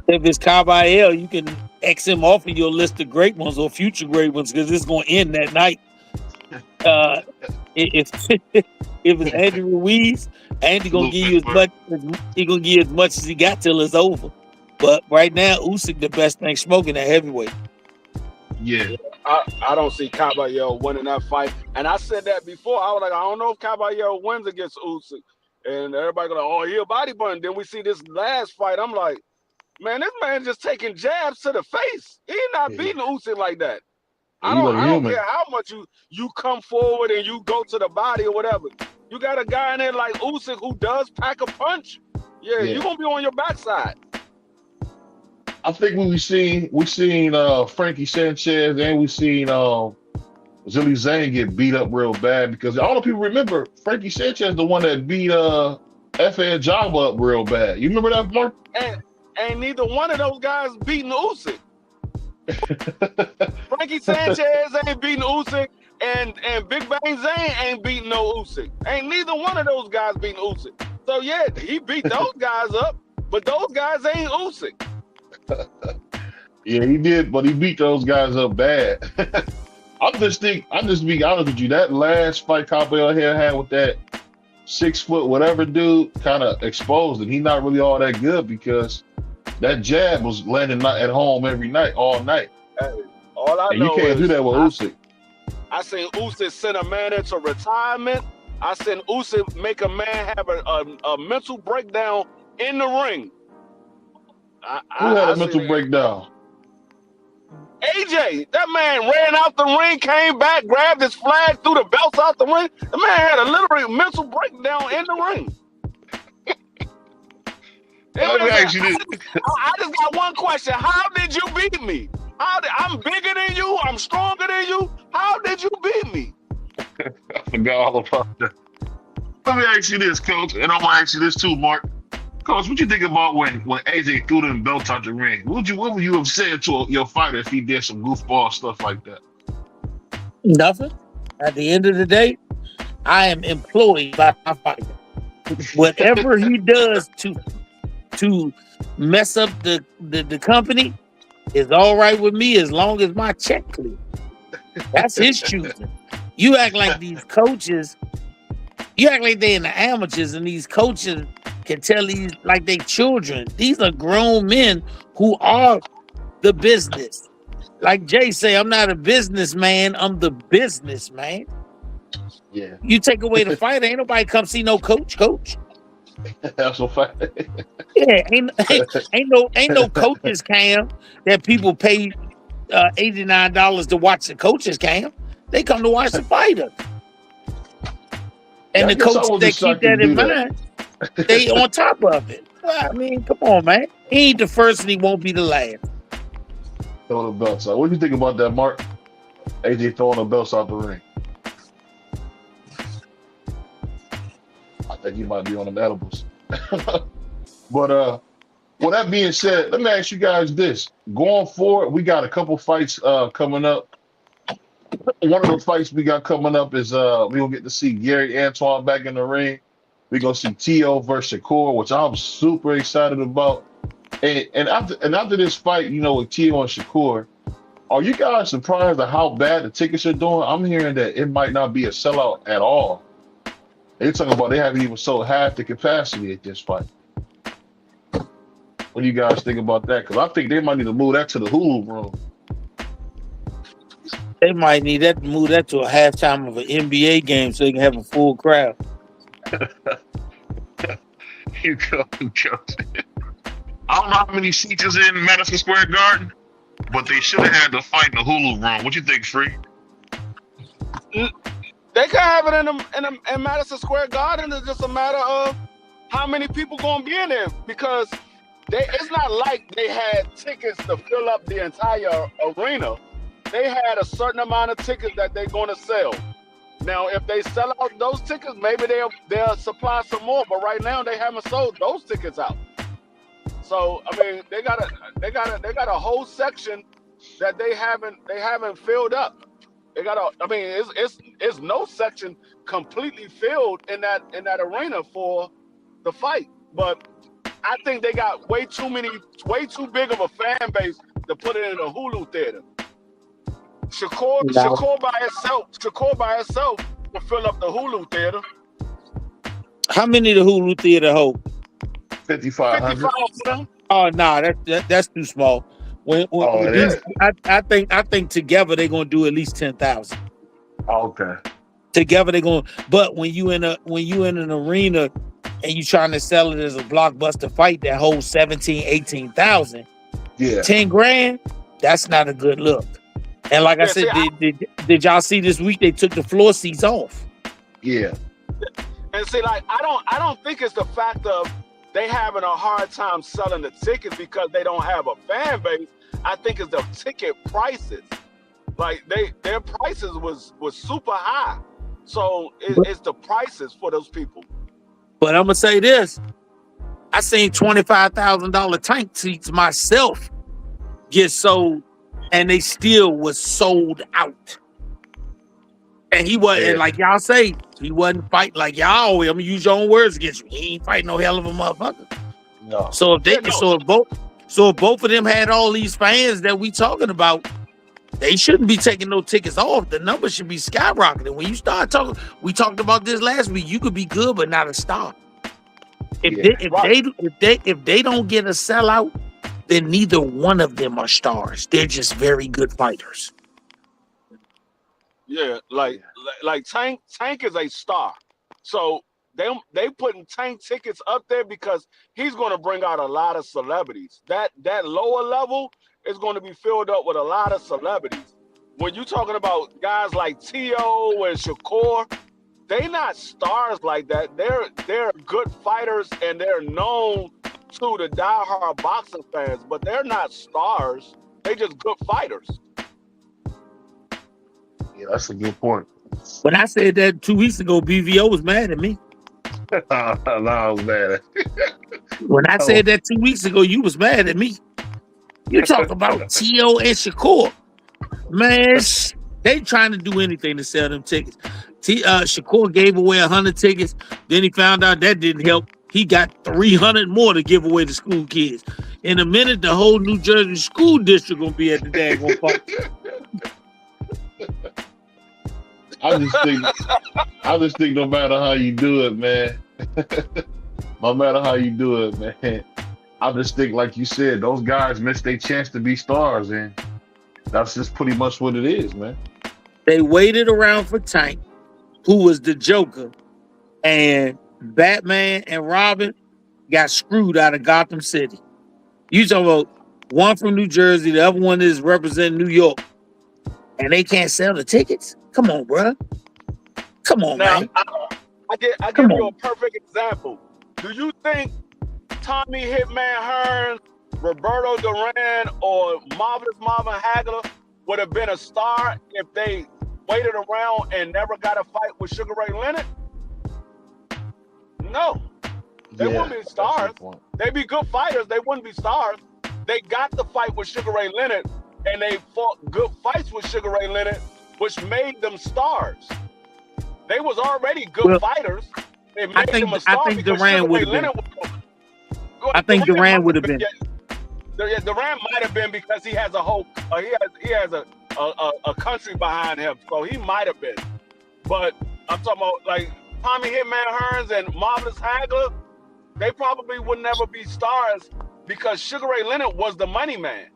If it's Caballero, you can X him off of your list of great ones or future great ones because it's going to end that night. If it's Andy Ruiz, Andy gonna give you as much. He gonna give you as much as he got till it's over. But right now, Usyk the best thing smoking at heavyweight. Yeah, I don't see Caballero winning that fight, and I said that before. I was like, I don't know if Caballero wins against Usyk, and everybody go, oh, he a body burn. Then we see this last fight. I'm like, man, this man just taking jabs to the face. He not beating Usyk like that. I don't care how much you come forward and you go to the body or whatever. You got a guy in there like Usyk who does pack a punch. Yeah. You're gonna be on your backside. I think we seen Frankie Sanchez and we seen Zilly Zane get beat up real bad because all the people remember Frankie Sanchez the one that beat F.A. Jabba up real bad. You remember that, Mark? And neither one of those guys beating Usyk. Frankie Sanchez ain't beating Usyk, and Big Bang Zane ain't beating no Usyk. Ain't neither one of those guys beating Usyk. So yeah, he beat those guys up, but those guys ain't Usyk. Yeah, he did, but he beat those guys up bad. I'm just being honest with you. That last fight Caballero had with that 6 foot whatever dude kind of exposed him. He's not really all that good because that jab was landing at home every night, all night. Hey, all I and know you can't do that with Usyk. I seen Usyk send a man into retirement. I seen Usyk make a man have a mental breakdown in the ring. Who had a seen mental breakdown? AJ, that man ran out the ring, came back, grabbed his flag, threw the belts out the ring. The man had a literal mental breakdown in the ring. I just got one question. How did you beat me? I'm bigger than you. I'm stronger than you. How did you beat me? I forgot all about that. Let me ask you this, Coach, and I'm gonna ask you this too, Mark. Coach, what you think about when AJ threw them belts out the ring? What would you have said to your fighter if he did some goofball stuff like that? Nothing. At the end of the day, I am employed by my fighter. Whatever he does to mess up the company is all right with me as long as my check clear. That's his choosing. You act like these coaches, you act like they in the amateurs, and these coaches can tell these like they children. These are grown men who are the business. Like Jay say, I'm not a businessman, I'm the businessman. Yeah. You take away the fighter, ain't nobody come see no coach. That's a fact. Yeah, ain't no coaches cam that people pay $89 to watch the coaches cam. They come to watch the fighter. And the coaches that keep that in mind, they on top of it. Well, I mean, come on, man. He ain't the first and he won't be the last. Throw the belts out. What do you think about that, Mark? AJ throwing the belts out the ring. I think he might be on them edibles. But with that being said, let me ask you guys this. Going forward, we got a couple fights coming up. One of the fights we got coming up is we're gonna get to see Gary Antoine back in the ring. We're gonna see T.O. versus Shakur, which I'm super excited about. And after this fight, you know, with T.O. and Shakur, are you guys surprised at how bad the tickets are doing? I'm hearing that it might not be a sellout at all. They're talking about they haven't even sold half the capacity at this fight. What do you guys think about that? Because I think they might need to move that to the Hulu room. They might need that to move that to a halftime of an NBA game so they can have a full crowd. You go. I don't know how many seats is in Madison Square Garden, but they should have had the fight in the Hulu room. What you think, Free? They could have it in Madison Square Garden. It's just a matter of how many people gonna be in there, because it's not like they had tickets to fill up the entire arena. They had a certain amount of tickets that they're gonna sell. Now, if they sell out those tickets, maybe they'll supply some more. But right now, they haven't sold those tickets out. So I mean, they got a whole section that they haven't filled up. It's no section completely filled in that arena for the fight. But I think they got way too big of a fan base to put it in a Hulu theater. Shakur by itself will fill up the Hulu theater. How many the Hulu theater hold? 5,500. Oh no, that's too small. I think together they're gonna do at least 10,000. Okay. Together they're going, but when you in an arena and you trying to sell it as a blockbuster fight that holds 17, 18,000, yeah, 10 grand, that's not a good look. And like I said, did y'all see this week they took the floor seats off? Yeah. And see, like I don't think it's the fact of they having a hard time selling the tickets because they don't have a fan base. I think it's the ticket prices. Like their prices was super high. So it's the prices for those people. But I'm gonna say this. I seen $25,000 tank seats myself get sold, and they still was sold out. And he wasn't, like y'all say, he wasn't fighting like y'all. I'm gonna use your own words against you. He ain't fighting no hell of a motherfucker. No. So if both of them had all these fans that we talking about, they shouldn't be taking no tickets off. The numbers should be skyrocketing. When you start talking, we talked about this last week. You could be good, but not a star. If they don't get a sellout, then neither one of them are stars. They're just very good fighters. Yeah, like Tank is a star. So they putting Tank tickets up there because he's going to bring out a lot of celebrities. That lower level is going to be filled up with a lot of celebrities. When you're talking about guys like T.O. and Shakur, they not stars like that. They're good fighters and they're known to the diehard boxing fans, but they're not stars. They just good fighters. Yeah, that's a good point. When I said that 2 weeks ago, BVO was mad at me. No, I was mad. When I said that 2 weeks ago, you was mad at me. You talk about T.O. and Shakur. Man, they trying to do anything to sell them tickets. Shakur gave away 100 tickets. Then he found out that didn't help. He got 300 more to give away to school kids. In a minute, the whole New Jersey school district gonna be at the daggone fight. I just think no matter how you do it, man. No matter how you do it, man. I just think, like you said, those guys missed their chance to be stars, and that's just pretty much what it is, man. They waited around for Tank, who was the Joker, and Batman and Robin got screwed out of Gotham City. You talking about one from New Jersey, the other one is representing New York, and they can't sell the tickets? Come on, bro. Come on, now, man. I give you a perfect example. Do you think Tommy Hitman Hearns, Roberto Duran, or Marvelous Marvin Hagler would have been a star if they waited around and never got a fight with Sugar Ray Leonard? No. They wouldn't be stars. They'd be good fighters. They wouldn't be stars. They got the fight with Sugar Ray Leonard, and they fought good fights with Sugar Ray Leonard, which made them stars. They was already good fighters. It made them a star. I think Duran would have been. I think Duran would have been. Duran might have been because he has a whole he has a country behind him, so he might have been. But I'm talking about like Tommy Hitman Hearns and Marvelous Hagler. They probably would never be stars because Sugar Ray Leonard was the money man.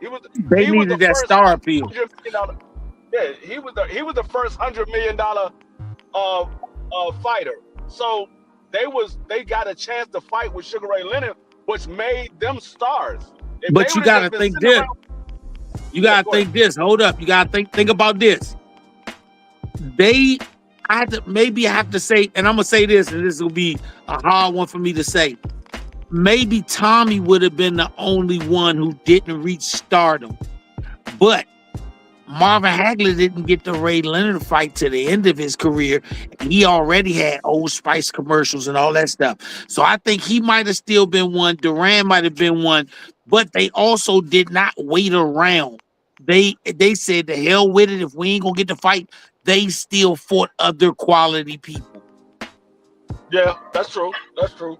He needed that star appeal. Yeah, he was the first $100 million fighter. So they got a chance to fight with Sugar Ray Leonard, which made them stars. But you gotta think this. You gotta think this. Hold up. You gotta think about this. I have to say, and I'm gonna say this, and this will be a hard one for me to say. Maybe Tommy would have been the only one who didn't reach stardom, but Marvin Hagler didn't get the Ray Leonard fight to the end of his career. He already had Old Spice commercials and all that stuff. So I think he might have still been one. Duran might have been one, but they also did not wait around. They said, the hell with it. If we ain't gonna get the fight, they still fought other quality people. Yeah, that's true. That's true.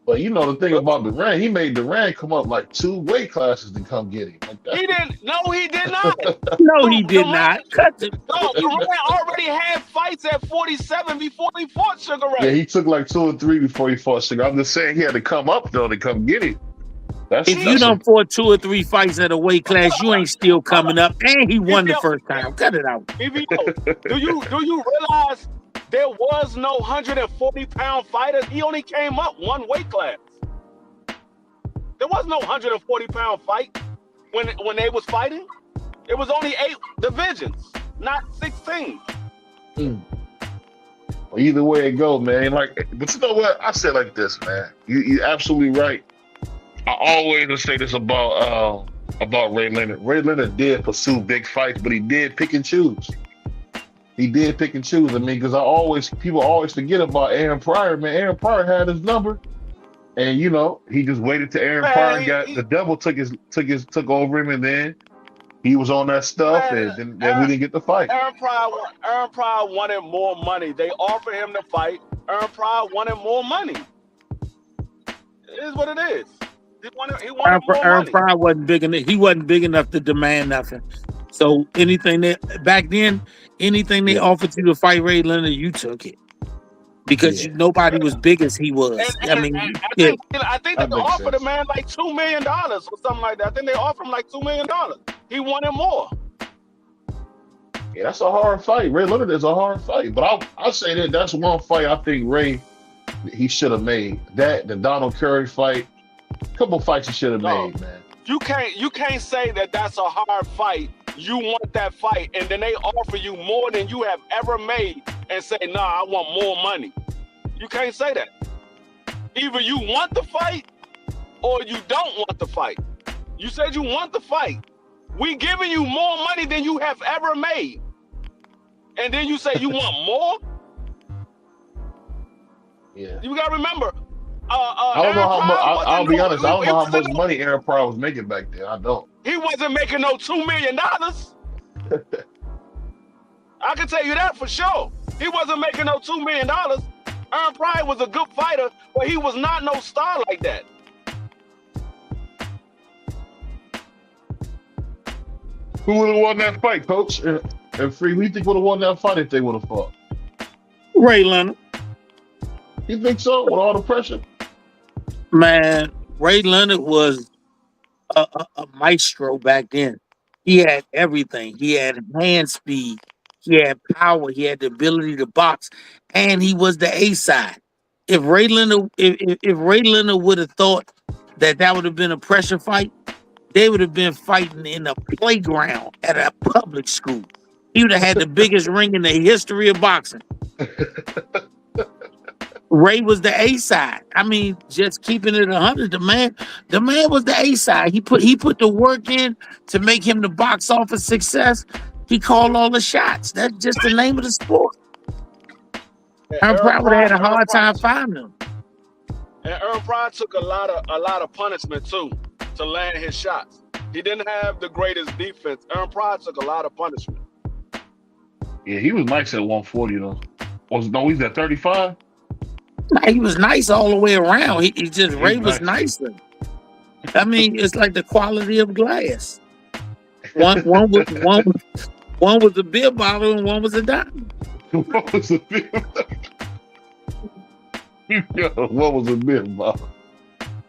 But you know the thing about Duran, he made Duran come up like 2 weight classes to come get him. Like he didn't. No, he did not. No, he did not. Cut it. No, Duran already had fights at 47 before he fought Sugar Ray. Yeah, he took like 2 or 3 before he fought Sugar. I'm just saying he had to come up though to come get him. If you done fought 2 or 3 fights at a weight class, you ain't still coming up. And he won the first time. Cut it out. Do you realize there was no 140-pound fighters? He only came up 1 weight class. There was no 140-pound fight when they was fighting. It was only 8 divisions, not 16. Well, either way it go, man. But you know what? I said like this, man. You're absolutely right. I always say this about Ray Leonard. Ray Leonard did pursue big fights, but he did pick and choose. He did pick and choose. I mean, because people always forget about Aaron Pryor. Man, Aaron Pryor had his number, and you know he just waited till Aaron Pryor the devil took over him, and then he was on that stuff, and then we didn't get the fight. Aaron Pryor wanted more money. They offered him the fight. Aaron Pryor wanted more money. It is what it is. He wanted more money. Pryor wasn't big enough. He wasn't big enough to demand nothing. So anything they offered you to fight Ray Leonard, you took it because nobody was big as he was. I think they offered a man like $2 million or something like that. I think they offered him like $2 million. He wanted more. Yeah, that's a hard fight. Ray Leonard is a hard fight, but I'll say that's one fight I think Ray he should have made. That the Donald Curry fight, a couple fights he should have made, man. You can't say that that's a hard fight. You want that fight, and then they offer you more than you have ever made, and say, "Nah, I want more money." You can't say that. Either you want the fight, or you don't want the fight. You said you want the fight. We giving you more money than you have ever made, and then you say you want more. Yeah. You gotta remember. I don't know how much. I'll be honest. I don't know how much money Aaron Pryor was making back then. I don't. He wasn't making no $2 million. I can tell you that for sure. He wasn't making no $2 million. Aaron Pryor was a good fighter, but he was not no star like that. Who would have won that fight, Coach? And Free, who do you think would have won that fight if they would have fought? Ray Leonard. You think so? With all the pressure? Man, Ray Leonard was a maestro back then. He had everything. He had hand speed. He had power. He had the ability to box, and he was the A side. If Ray Leonard would have thought that would have been a pressure fight, they would have been fighting in a playground at a public school. He would have had the biggest ring in the history of boxing. Ray was the A side. I mean, just keeping it 100. The man was the A side. He put the work in to make him the box office success. He called all the shots. That's just the name of the sport. Aaron Pryor would have had a hard time finding him. And Aaron Pryor took a lot of punishment too to land his shots. He didn't have the greatest defense. Aaron Pryor took a lot of punishment. Yeah, he was nice at 140 though. He's at 35? He was nice all the way around. Ray was nicer. I mean, it's like the quality of glass. One was a beer bottle and one was a dime. What was a beer bottle? What was a beer bottle?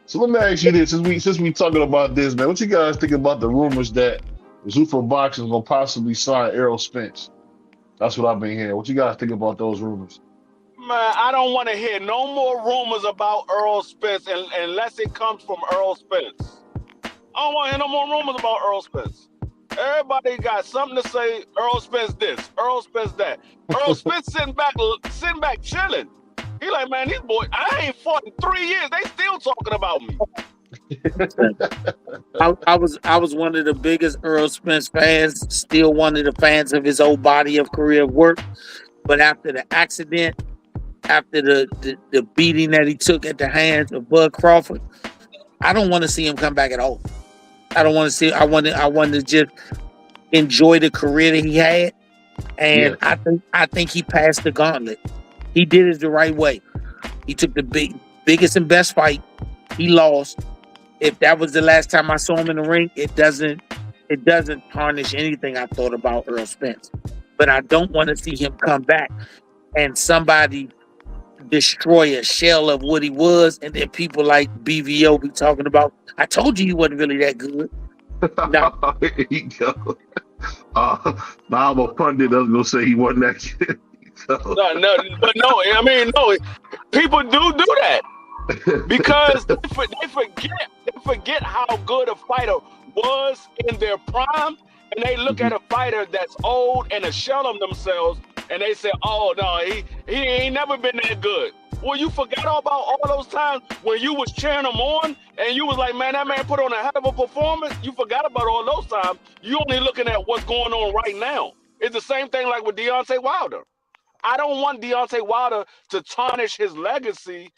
So let me ask you this: since we talking about this, man, what you guys think about the rumors that Zuffa Boxing is gonna possibly sign Errol Spence? That's what I've been hearing. What you guys think about those rumors? Man, I don't want to hear no more rumors about Errol Spence unless it comes from Errol Spence. I don't want to hear no more rumors about Errol Spence. Everybody got something to say. Errol Spence this, Errol Spence that. Errol Spence sitting back chilling. He like, man, these boys, I ain't fought in 3 years. They still talking about me. I was one of the biggest Errol Spence fans, still one of the fans of his old body of career work. But after the accident, after the beating that he took at the hands of Bud Crawford, I don't want to see him come back at all. I don't want to see. I want to just enjoy the career that he had, and I think he passed the gauntlet. He did it the right way. He took the biggest and best fight. He lost. If that was the last time I saw him in the ring, it doesn't tarnish anything I thought about Errol Spence. But I don't want to see him come back and somebody destroy a shell of what he was, and then people like BVO be talking about, I told you he wasn't really that good. No. There you go. Now I'm a pundit that's gonna say he wasn't that good. No. People do that because they forget how good a fighter was in their prime, and they look at a fighter that's old and a shell of themselves, and they say, "Oh no, he ain't never been that good." Well, you forgot about all those times when you was cheering him on, and you was like, "Man, that man put on a hell of a performance." You forgot about all those times. You only looking at what's going on right now. It's the same thing like with Deontay Wilder. I don't want Deontay Wilder to tarnish his legacy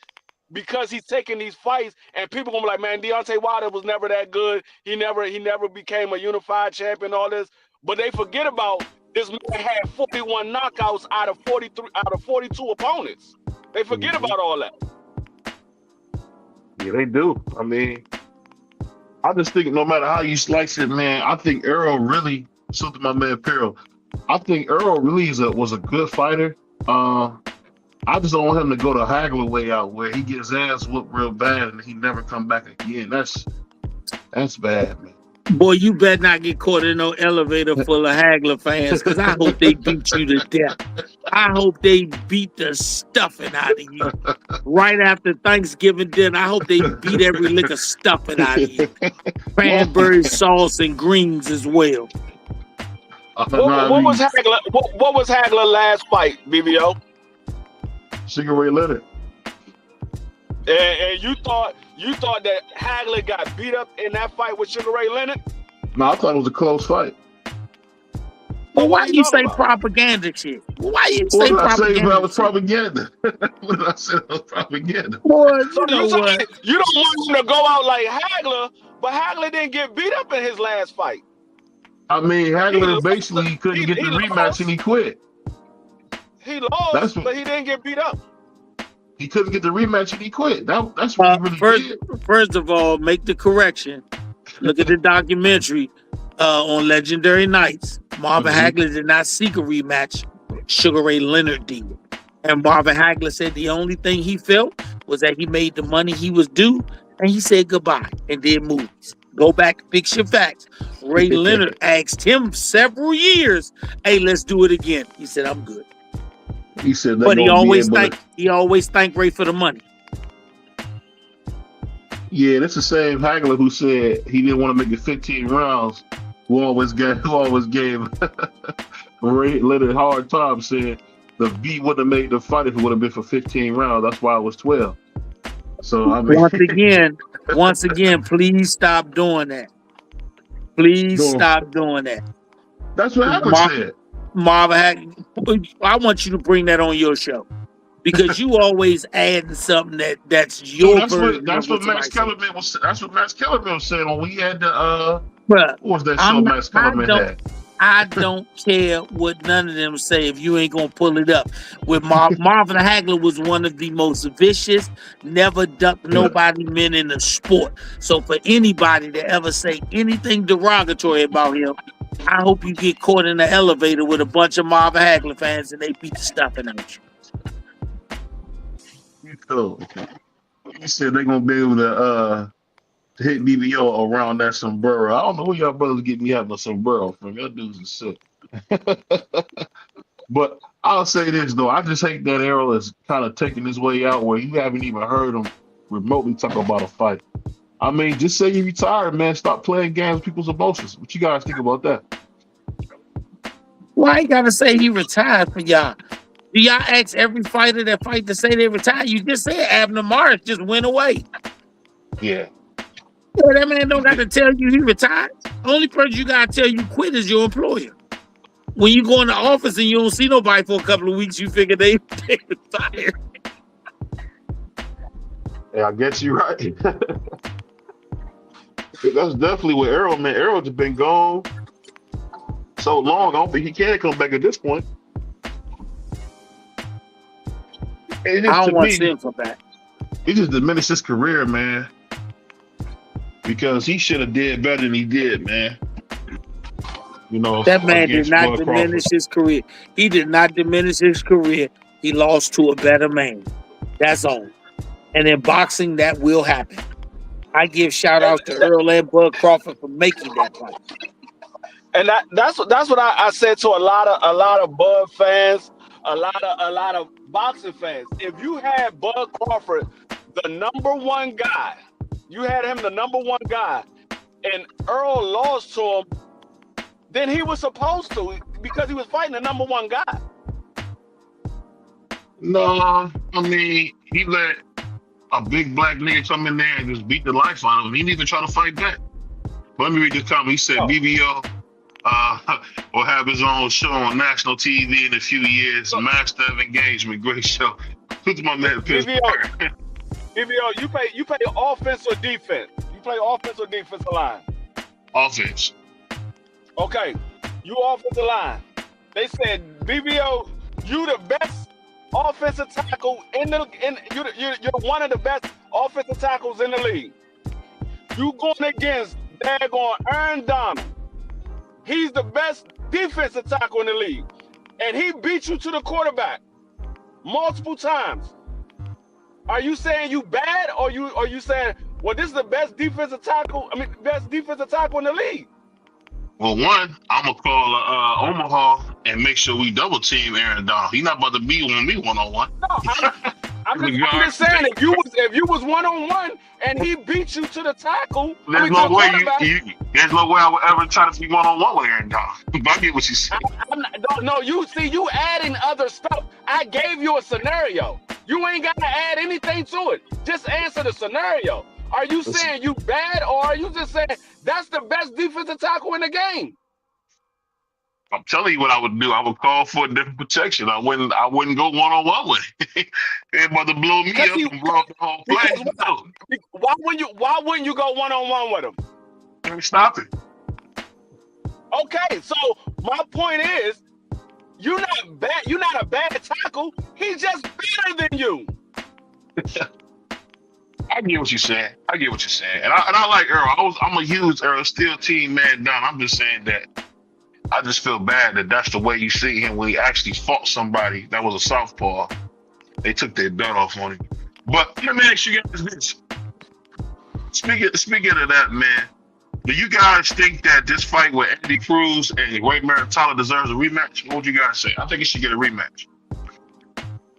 because he's taking these fights, and people gonna be like, "Man, Deontay Wilder was never that good. He never became a unified champion." All this, but they forget about this man had 41 knockouts out of 42 opponents. They forget about all that. Yeah, they do. I mean, I just think no matter how you slice it, man, I think Earl really, something my man Peril, I think Earl really was a good fighter. I just don't want him to go the Hagler way out where he gets ass whooped real bad and he never come back again. That's bad, man. Boy, you better not get caught in no elevator full of Hagler fans, because I hope they beat you to death. I hope they beat the stuffing out of you. Right after Thanksgiving dinner, I hope they beat every lick of stuffing out of you. Cranberry sauce and greens as well. What was Hagler? What was Hagler's last fight, BBO? Sugar Ray Leonard. And you thought that Hagler got beat up in that fight with Sugar Ray Leonard? No, I thought it was a close fight. Well, why you say propaganda shit? Why you say propaganda? What did I say about was propaganda? What did I say about propaganda? Boy, so you don't want him to go out like Hagler, but Hagler didn't get beat up in his last fight. I mean, Hagler basically couldn't get the rematch and he quit. He lost, but he didn't get beat up. He couldn't get the rematch and he quit. That's what he really did. First of all, make the correction. Look at the documentary on Legendary Nights. Marvin Hagler did not seek a rematch. Sugar Ray Leonard did. And Marvin Hagler said the only thing he felt was that he made the money he was due and he said goodbye and did movies. Go back, fix your facts. Ray Leonard asked him several years, hey, let's do it again. He said, I'm good. He said, but he always thanked Ray for the money. Yeah, that's the same Hagler who said he didn't want to make it 15 rounds. Who always gave Ray Leonard a hard time. Said the beat wouldn't have made the fight if it would have been for 15 rounds. That's why it was 12. So I mean, once again, please stop doing that. Please stop doing that. That's what Hagler said. Marvin Hagler, I want you to bring that on your show because you always adding something that's your version. That's what Max Kellerman was. That's what Max Kellerman was saying when we had the. What was that show Max Kellerman had? I don't care what none of them say if you ain't gonna pull it up. With Marvin Hagler was one of the most vicious, never ducked nobody men in the sport. So for anybody to ever say anything derogatory about him, I hope you get caught in the elevator with a bunch of Marvin Hagler fans and they beat the stuffing out you. You said they're gonna be able to hit BBO around that sombrero. I don't know who y'all brothers get me having a sombrero from. Y'all dudes are sick. But I'll say this though, I just hate that Errol is kind of taking his way out where you haven't even heard him remotely talk about a fight. I mean, just say you retired, man. Stop playing games with people's emotions. What you guys think about that? Why you gotta say he retired for y'all? Do y'all ask every fighter that fight to say they retired? You just said Abner Morris just went away. Yeah. Yeah, that man don't got to tell you he retired. The only person you got to tell you quit is your employer. When you go in the office and you don't see nobody for a couple of weeks, you figure they retired. Yeah, I guess you're right. That's definitely what Errol, man. Errol's been gone so long. I don't think he can come back at this point. I don't want to see him come back. He just diminished his career, man. Because he should have did better than he did, man. You know, that man did not diminish his career. He did not diminish his career. He lost to a better man. That's all. And in boxing, that will happen. I give shout out to Earl and Bud Crawford for making that fight. And that's what I said to a lot of Bud fans, a lot of boxing fans. If you had Bud Crawford, the number one guy, you had him the number one guy, and Earl lost to him, then he was supposed to because he was fighting the number one guy. No, I mean, he let a big black nigga come in there and just beat the life out of him. He didn't even try to fight back. Let me read this comment. He said BBO will have his own show on national TV in a few years. Master of Engagement. Great show. Who's my man? BBO, you play offense or defense? You play offense or defensive line? Offense. Okay, you offensive line. They said BBO, you the best offensive tackle you're one of the best offensive tackles in the league. You going against daggone Aaron Donald. He's the best defensive tackle in the league, and he beat you to the quarterback multiple times. Are you saying you bad, or you saying Well, this is the best defensive tackle. Best defensive tackle in the league. Well, one, I'm gonna call Omaha and make sure we double team Aaron Donald. He's not about to be on me 1-on-1. No, I'm just saying if you was 1-on-1 and he beat you to the tackle, there's no way there's no way I would ever try to be 1-on-1 with Aaron Donald. I get what you said. No, you adding other stuff. I gave you a scenario. You ain't gotta add anything to it. Just answer the scenario. Are you saying you bad, or are you just saying that's the best defensive tackle in the game? I'm telling you what I would do. I would call for a different protection. I wouldn't go 1-on-1 with him. They're about to blow me up and blow up the whole play. Why wouldn't you go 1-on-1 with him? Let me stop it. Okay, so my point is, you're not bad. You're not a bad tackle. He's just better than you. I get what you're saying. And I like Earl. I'm a huge Earl Steel team man down. I'm just saying that I just feel bad that that's the way you see him when he actually fought somebody that was a southpaw. They took their belt off on him. But let me ask you guys this. Speaking of that, man, do you guys think that this fight with Andy Cruz and Ray Maritala deserves a rematch? What would you guys say? I think it should get a rematch.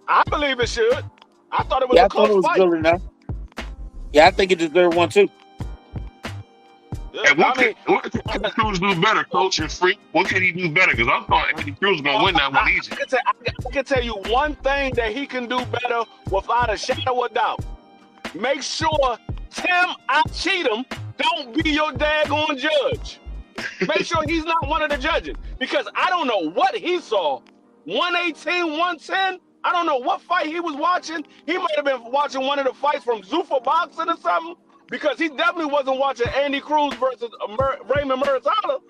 I believe it should. I thought it was a close fight. Good enough. Yeah, I think it deserved one too. And what can Andy Cruz do better, Coach and Freak? What can he do better? Because I thought Andy Cruz was going to win that one easy. I can tell you one thing that he can do better without a shadow of doubt. Make sure Tim Cheatham don't be your daggone judge. Make sure he's not one of the judges. Because I don't know what he saw. 118, 110. I don't know what fight he was watching. He might have been watching one of the fights from Zuffa Boxing or something, because he definitely wasn't watching Andy Cruz versus Raymond Maritala.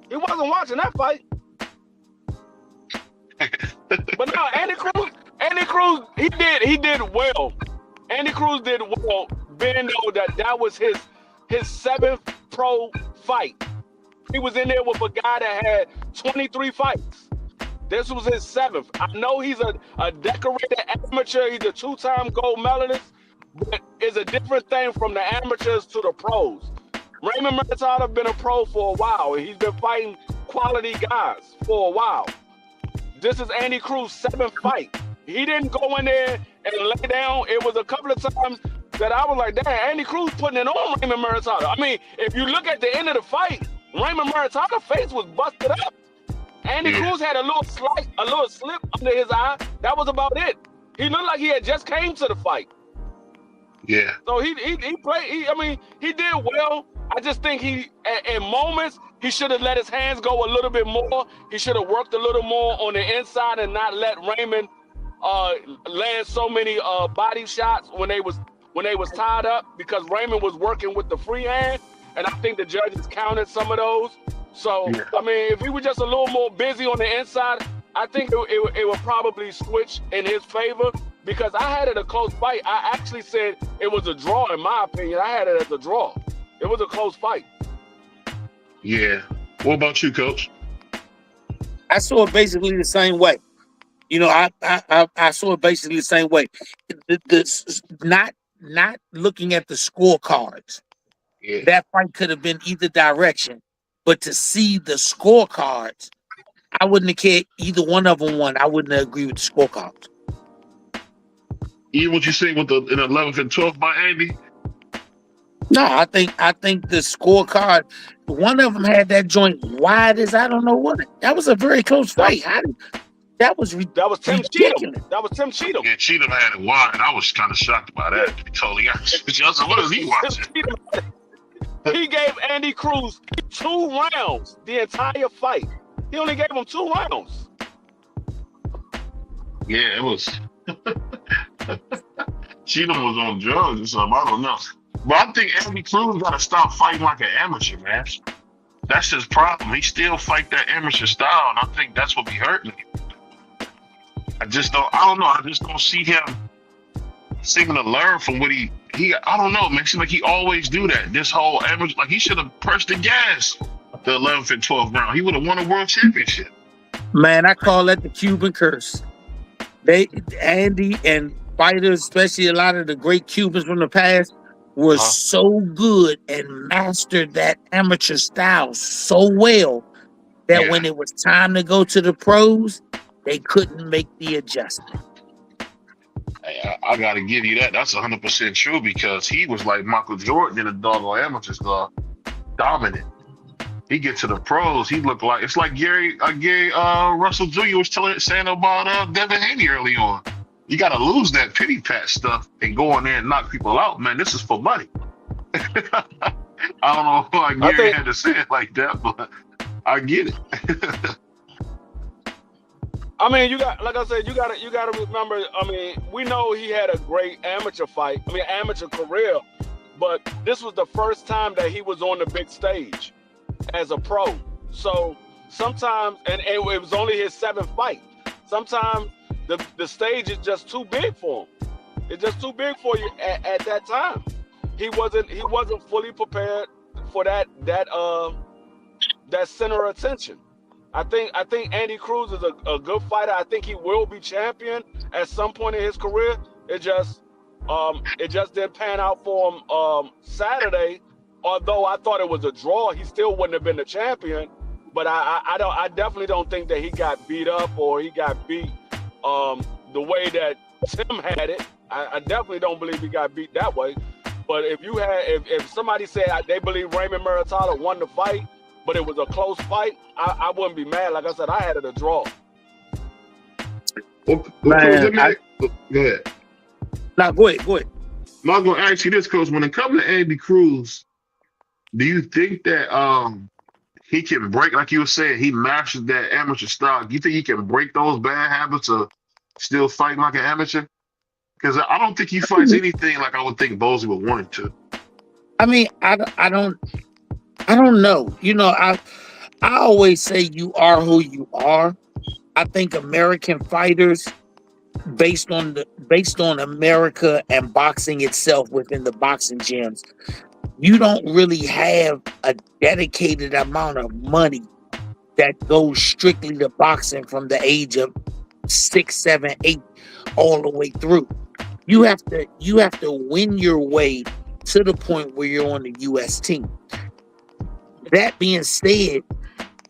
He wasn't watching that fight. But no, Andy Cruz, he did well. Andy Cruz did well, being though that was his 7th pro fight. He was in there with a guy that had 23 fights. This was his 7th. I know he's a decorated amateur. He's a 2-time gold medalist, but it's a different thing from the amateurs to the pros. Raymond Maritala been a pro for a while, and he's been fighting quality guys for a while. This is Andy Cruz's 7th fight. He didn't go in there and lay down. It was a couple of times that I was like, damn, Andy Cruz putting it on Raymond Maritala. I mean, if you look at the end of the fight, Raymond Maritala's face was busted up. Andy Cruz had a little slip under his eye. That was about it. He looked like he had just came to the fight. Yeah. So he played. He did well. I just think in moments he should have let his hands go a little bit more. He should have worked a little more on the inside and not let Raymond land so many body shots when they was tied up, because Raymond was working with the free hand, and I think the judges counted some of those. So, if he was just a little more busy on the inside, I think it would probably switch in his favor, because I had it a close fight. I actually said it was a draw, in my opinion. I had it as a draw. It was a close fight. Yeah. What about you, Coach? I saw it basically the same way. I saw it basically the same way. Not looking at the scorecards. Yeah. That fight could have been either direction. But to see the scorecards, I wouldn't have cared either one of them won. I wouldn't have agreed with the scorecards. Even what you say with the 11th and 12th by Andy? No, I think the scorecard, one of them had that joint wide as I don't know what. That was a very close fight. That was Tim Cheatham. That was Tim Cheatham. Yeah, Cheatham had it wide. I was kind of shocked by that, to be totally honest. What is he watching? He gave Andy Cruz 2 rounds the entire fight. He only gave him 2 rounds. Yeah, it was. Cheatham was on drugs or something. I don't know. But I think Andy Cruz got to stop fighting like an amateur, man. That's his problem. He still fight that amateur style, and I think that's what be hurting him. I don't know. I just don't see him seeming to learn from what he I don't know, man. It seems like he always do that. This whole average, like he should have pressed the gas the 11th and 12th round. He would have won a world championship. Man, I call that the Cuban curse. Andy and fighters, especially a lot of the great Cubans from the past, were so good and mastered that amateur style so well that when it was time to go to the pros, they couldn't make the adjustment. Hey, I got to give you that. That's 100% true because he was like Michael Jordan in the doggone amateur stuff, dominant. He get to the pros, he looked like it's like Gary Russell Jr. was saying about Devin Haney early on. You got to lose that pity pat stuff and go in there and knock people out, man. This is for money. I don't know why Gary had to say it like that, but I get it. I mean, you got, like I said, you got to remember. I mean, we know he had a great amateur career, but this was the first time that he was on the big stage as a pro. So sometimes, and it was only his 7th fight. Sometimes the stage is just too big for him. It's just too big for you at that time. He wasn't fully prepared for that center of attention. I think Andy Cruz is a good fighter. I think he will be champion at some point in his career. It just didn't pan out for him Saturday. Although I thought it was a draw, he still wouldn't have been the champion. But I definitely don't think that he got beat up or he got beat the way that Tim had it. I definitely don't believe he got beat that way. But if somebody said they believe Raymond Muratalla won the fight, but it was a close fight, I wouldn't be mad. Like I said, I had it a draw. Well, go ahead. No, go ahead. I'm going to ask you this, Coach. When it comes to Andy Cruz, do you think that he can break, like you were saying, he mastered that amateur style? Do you think he can break those bad habits of still fighting like an amateur? Because I don't think he fights anything like I would think Bowsy would want him to. I mean, I don't know. You know, I always say you are who you are. I think American fighters, based on America and boxing itself within the boxing gyms, you don't really have a dedicated amount of money that goes strictly to boxing from the age of 6, 7, 8 all the way through. You have to win your way to the point where you're on the U.S. team. That being said,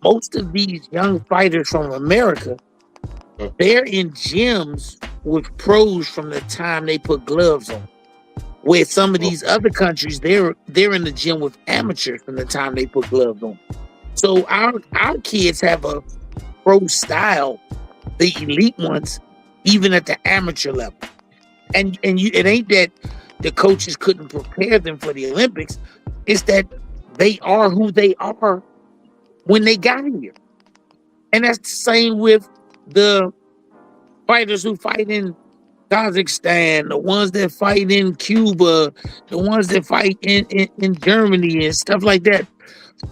most of these young fighters from America, they're in gyms with pros from the time they put gloves on. Where some of these other countries, they're in the gym with amateurs from the time they put gloves on. So our kids have a pro style, the elite ones, even at the amateur level. And it ain't that the coaches couldn't prepare them for the Olympics. It's that they are who they are when they got here. And that's the same with the fighters who fight in Kazakhstan, the ones that fight in Cuba, the ones that fight in Germany and stuff like that.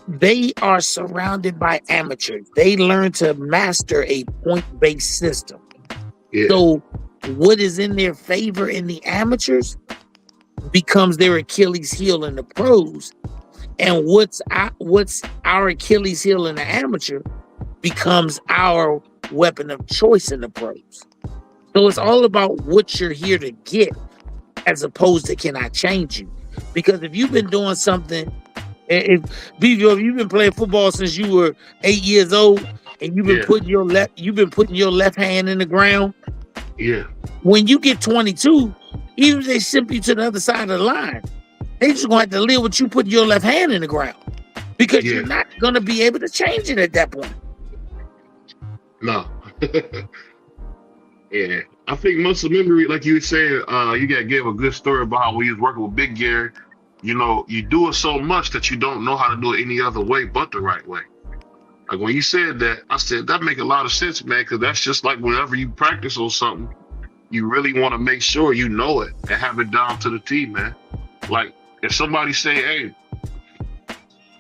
They are surrounded by amateurs. They learn to master a point-based system. Yeah. So what is in their favor in the amateurs becomes their Achilles heel in the pros. And what's our Achilles heel in the amateur becomes our weapon of choice in the pros. So it's all about what you're here to get as opposed to can I change you? Because if you've been doing something, if you've been playing football since you were 8 years old and you've been putting your left hand in the ground. Yeah. When you get 22, even if they ship you to the other side of the line, they just gonna have to live with you putting your left hand in the ground because you're not gonna be able to change it at that point. No. Yeah. I think muscle memory, like you were saying, you got to give a good story about how we was working with Big Gary. You know, you do it so much that you don't know how to do it any other way but the right way. Like when you said that, I said, that make a lot of sense, man, because that's just like whenever you practice on something, you really want to make sure you know it and have it down to the T, man. Like if somebody say, hey,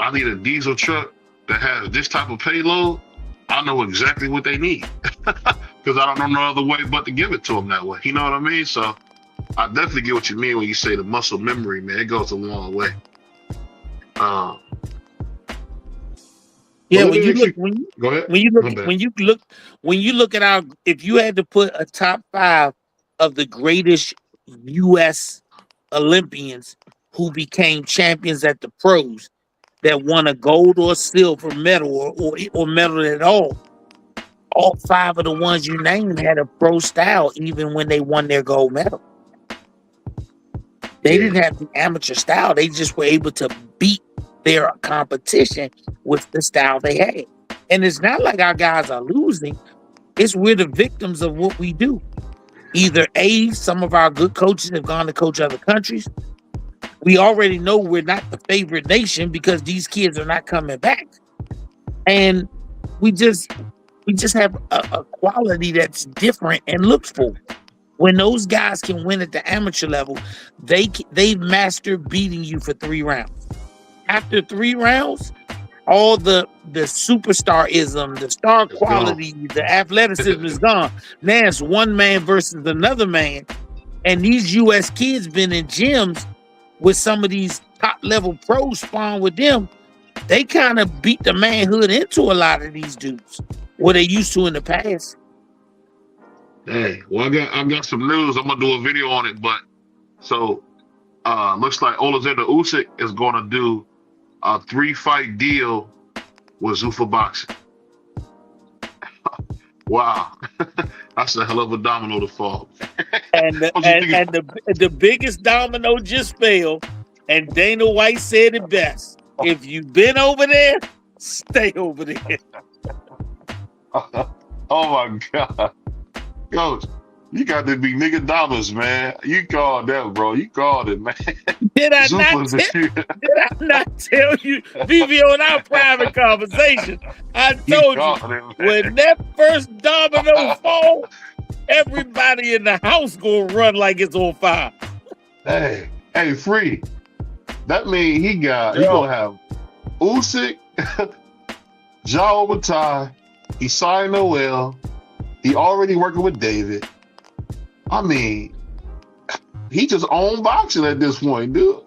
I need a diesel truck that has this type of payload, I know exactly what they need because I don't know no other way but to give it to them that way. You know what I mean? So I definitely get what you mean when you say the muscle memory, man. It goes a long way. Yeah, when you look at our, if you had to put a top 5 of the greatest U.S. Olympians, who became champions at the pros that won a gold or silver medal or medal at all. All 5 of the ones you named had a pro style even when they won their gold medal. They didn't have the amateur style. They just were able to beat their competition with the style they had. And it's not like our guys are losing. It's we're the victims of what we do. Either A, some of our good coaches have gone to coach other countries. We already know we're not the favorite nation because these kids are not coming back. And we just have a quality that's different and looked for. When those guys can win at the amateur level, they've mastered beating you for 3 rounds. After 3 rounds, all the superstarism, the star quality, the athleticism is gone. Now it's one man versus another man. And these U.S. kids been in gyms with some of these top-level pros spawn with them. They kind of beat the manhood into a lot of these dudes, what they used to in the past. Hey, well, I got some news. I'm gonna do a video on it, but so looks like Alalshikh Usyk is gonna do a 3-fight deal with Zuffa Boxing. Wow, that's a hell of a domino to fall. And the biggest domino just fell. And Dana White said it best: if you've been over there, stay over there. Oh my God. Coach, you got to be nigga dollars, man. You called that, bro. You called it, man. Did I not tell you, BBO, in our private conversation? I told you, when that first domino fall, everybody in the house gonna run like it's on fire. Hey, Free. That means he gonna have Usyk, Ja Overtime. He signed Noel. He already working with David. I mean, he just owned boxing at this point, dude.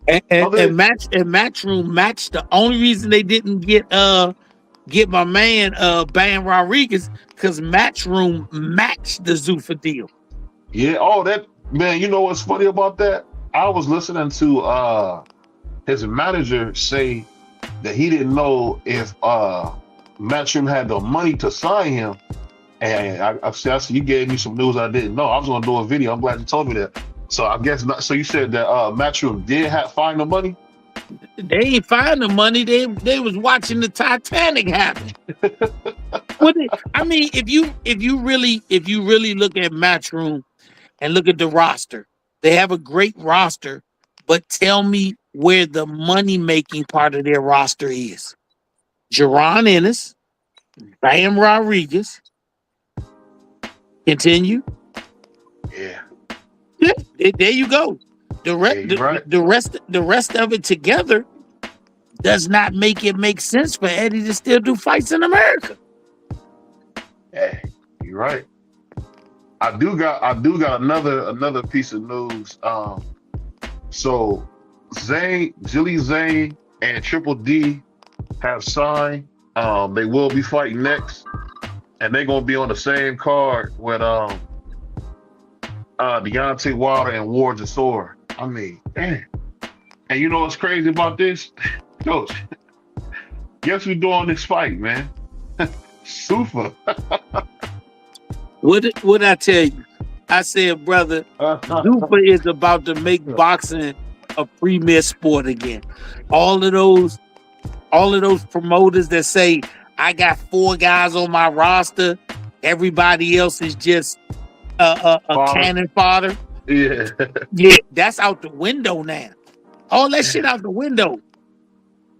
And Matchroom matched. The only reason they didn't get my man Bam Rodriguez because Matchroom matched the Zuffa deal. Yeah. Oh, that man. You know what's funny about that? I was listening to his manager say that he didn't know if Matchroom had the money to sign him, and I said, you gave me some news I didn't know. I was gonna do a video. I'm glad you told me that. So I guess not. So you said that Matchroom did find the money? They ain't find the money. They was watching the Titanic happen. I mean, if you really look at Matchroom and look at the roster, they have a great roster. But tell me where the money making part of their roster is. Jaron Ennis, Bam Rodriguez. Continue. Yeah. There you go. The rest of it together does not make it make sense for Eddie to still do fights in America. Hey, you're right. I do got another piece of news. So Zilly Zane and Triple D have signed. They will be fighting next, and they're gonna be on the same card with Deontay Wilder and Ward Jasor. I mean, damn. And you know what's crazy about this, Coach? Guess who's doing this fight, man? Zuffa. What I tell you? I said, brother, Zuffa is about to make boxing a premier sport again. All of those promoters that say I got 4 guys on my roster, everybody else is just a cannon fodder. Yeah, that's out the window now. All that shit out the window.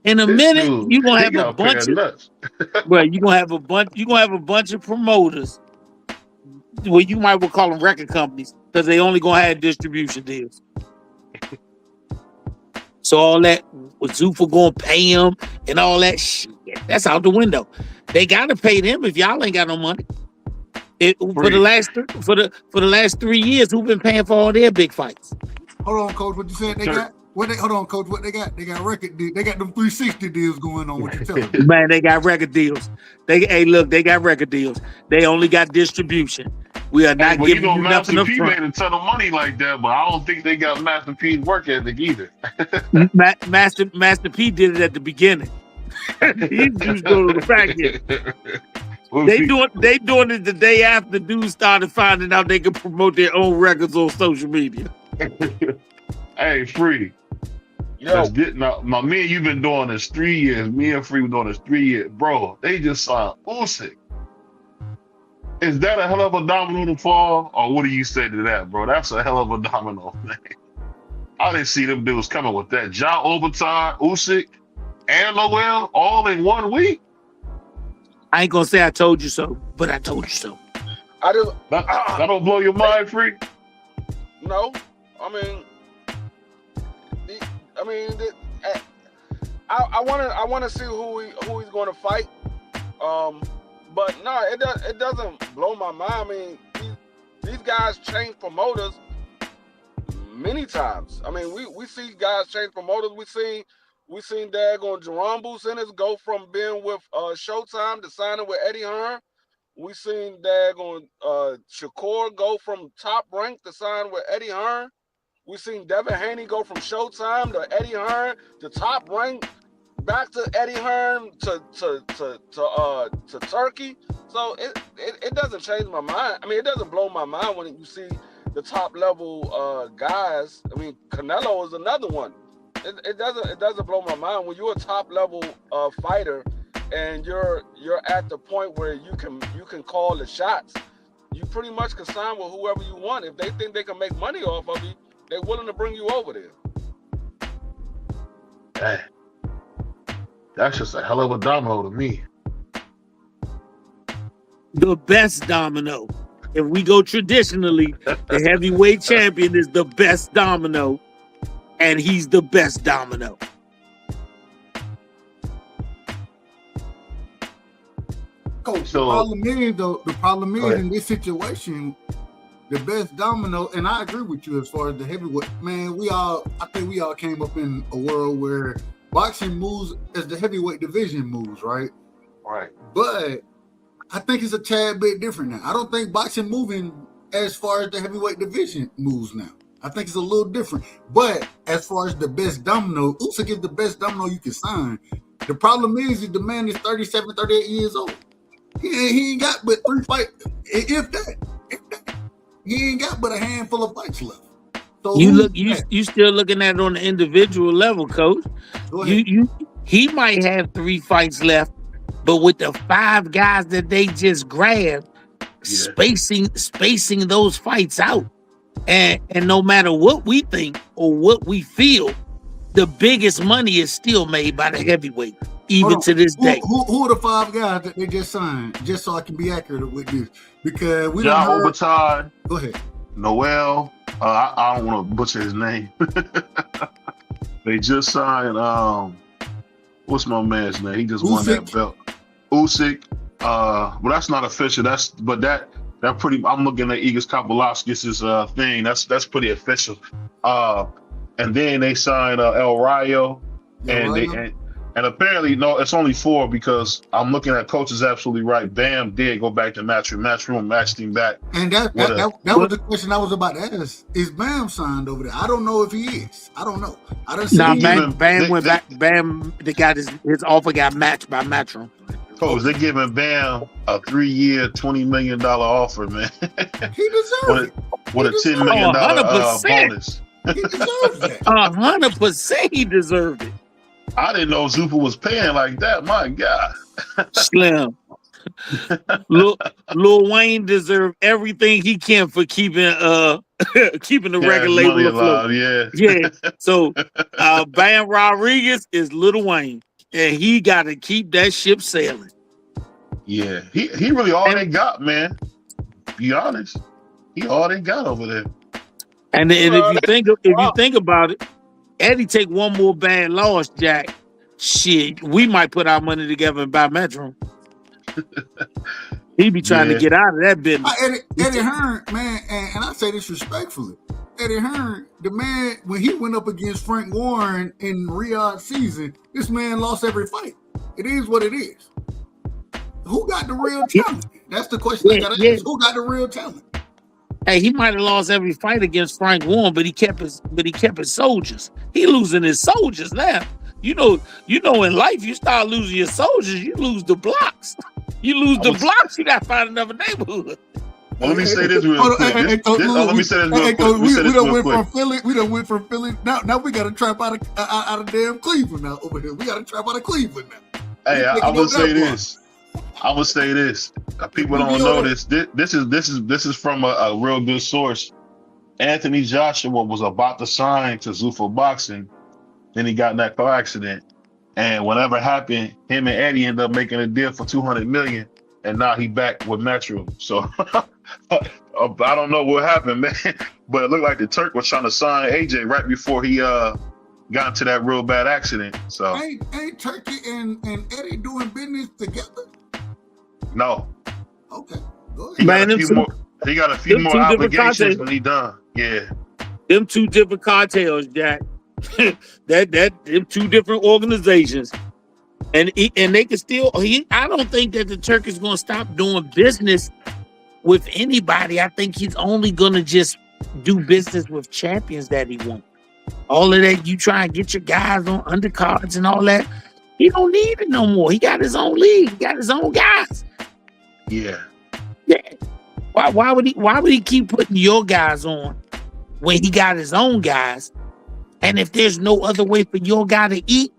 In a minute, you're gonna have a bunch of well, you're gonna have a bunch of promoters. Well, you might well call them record companies because they only gonna have distribution deals. So all that with Zuffa gonna pay them and all that shit, that's out the window. They gotta pay them if y'all ain't got no money. For the last 3 years, who've been paying for all their big fights? Hold on, Coach. What you said they got? Hold on, Coach. What they got? They got record deals. They got them 360 deals going on. What you telling me? Man, they got record deals. They got record deals. They only got distribution. We are Hey, not but giving you know, you nothing Master up P front. made a ton of money like that, but I don't think they got Master P's work ethic either. Master P did it at the beginning. He just go to the back end. They doing it the day after dudes started finding out they could promote their own records on social media. Hey, Free. Yo, My me and you been doing this 3 years. Me and Free been doing this 3 years. Bro, they just signed Usyk. Is that a hell of a domino to fall? Or what do you say to that, bro? That's a hell of a domino, man. I didn't see them dudes coming with that. Ja Overtime, Usyk, and Noel all in 1 week. I ain't gonna say I told you so, but I told you so. I just That don't blow your mind, Free? no. I want to see who he's going to fight. But no, it doesn't blow my mind. I mean, these guys change promoters many times. I mean, we see guys change promoters. We seen daggone Jerome Business go from being with Showtime to signing with Eddie Hearn. We seen daggone Shakur go from Top Rank to sign with Eddie Hearn. We seen Devin Haney go from Showtime to Eddie Hearn to Top Rank, back to Eddie Hearn to Turkey. So it doesn't change my mind. I mean, it doesn't blow my mind when you see the top level guys. I mean, Canelo is another one. It doesn't blow my mind when you're a top level fighter and you're at the point where you can call the shots. You pretty much can sign with whoever you want. If they think they can make money off of you, they're willing to bring you over there. Hey, that's just a hell of a domino to me. The best domino. If we go traditionally, the heavyweight champion is the best domino, and he's the best domino. Coach, So- the problem is in this situation, the best domino, and I agree with you as far as the heavyweight. Man, I think we all came up in a world where boxing moves as the heavyweight division moves, right? Right. But I think it's a tad bit different now. I don't think boxing moving as far as the heavyweight division moves now. I think it's a little different. But as far as the best domino, Usyk is the best domino you can sign. The problem is the man is 37, 38 years old. He ain't got but 3 fights, if that. He ain't got but a handful of fights left. So You still looking at it on the individual level, Coach. Go ahead. He might have 3 fights left, but with the 5 guys that they just grabbed, spacing those fights out. And no matter what we think or what we feel, the biggest money is still made by the heavyweight, even to this day. Who are the 5 guys that they just signed? Just so I can be accurate with this, because we Ja don't. Overtime, Go ahead. Noel. I don't want to butcher his name. They just signed. What's my man's name? He just won that belt. Usyk. Well, that's not official. That pretty. I'm looking at Igor Kopolowski's thing. That's pretty official. And then they signed El Rayo, and apparently no, it's only 4 because I'm looking at Coach is absolutely right. Bam did go back to Matchroom, matched him back. And that was the question I was about to ask. Is Bam signed over there? I don't know if he is. I don't know. I don't see. Bam went back. Bam, they got his offer got matched by Matchroom. Coach, they're giving Bam a 3-year, $20 million offer, man. He deserves it. With a $10 million bonus. He deserves it. 100% he deserved it. I didn't know Zuffa was paying like that. My God. Slim. Lil Wayne deserved everything he can for keeping the record label afloat. Yeah. So Bam Rodriguez is Lil Wayne, and he got to keep that ship sailing. Yeah, he really all they got, man. Be honest, he all they got over there. And if you think about it, Eddie take one more bad loss, Jack. Shit, we might put our money together and buy Metro. He be trying to get out of that business. Eddie Hearn, man, and I say this respectfully. Eddie Hearn, the man, when he went up against Frank Warren in Riyadh season, this man lost every fight. It is what it is. Who got the real talent? That's the question I got to ask. Who got the real talent? Hey, he might have lost every fight against Frank Warren, but he kept his soldiers. He losing his soldiers now. You know, in life, you start losing your soldiers, you lose the blocks. You lose the blocks, you gotta find another neighborhood. Well, let me say this real quick. Let me say this real quick. We done went from Philly. We done went from Philly. Now we got to trap out of damn Cleveland now over here. We got to trap out of Cleveland now. Hey, I would say this. I would say this. People don't know this. This is from a real good source. Anthony Joshua was about to sign to Zuffa Boxing, then he got in that car accident, and whatever happened, him and Eddie ended up making a deal for $200 million, and now he back with Metro. So I don't know what happened, man, but it looked like the Turk was trying to sign AJ right before he got into that real bad accident. So ain't Turkey and Eddie doing business together? No. Okay. Go ahead. He got a few more obligations when he done. Yeah. Them two different cartels, Jack. them two different organizations. And they can still I don't think that the Turk is gonna stop doing business with anybody. I think he's only gonna just do business with champions that he wants. All of that, you try and get your guys on undercards and all that. He don't need it no more. He got his own league. He got his own guys. Yeah. Yeah. Why would he keep putting your guys on when he got his own guys? And if there's no other way for your guy to eat,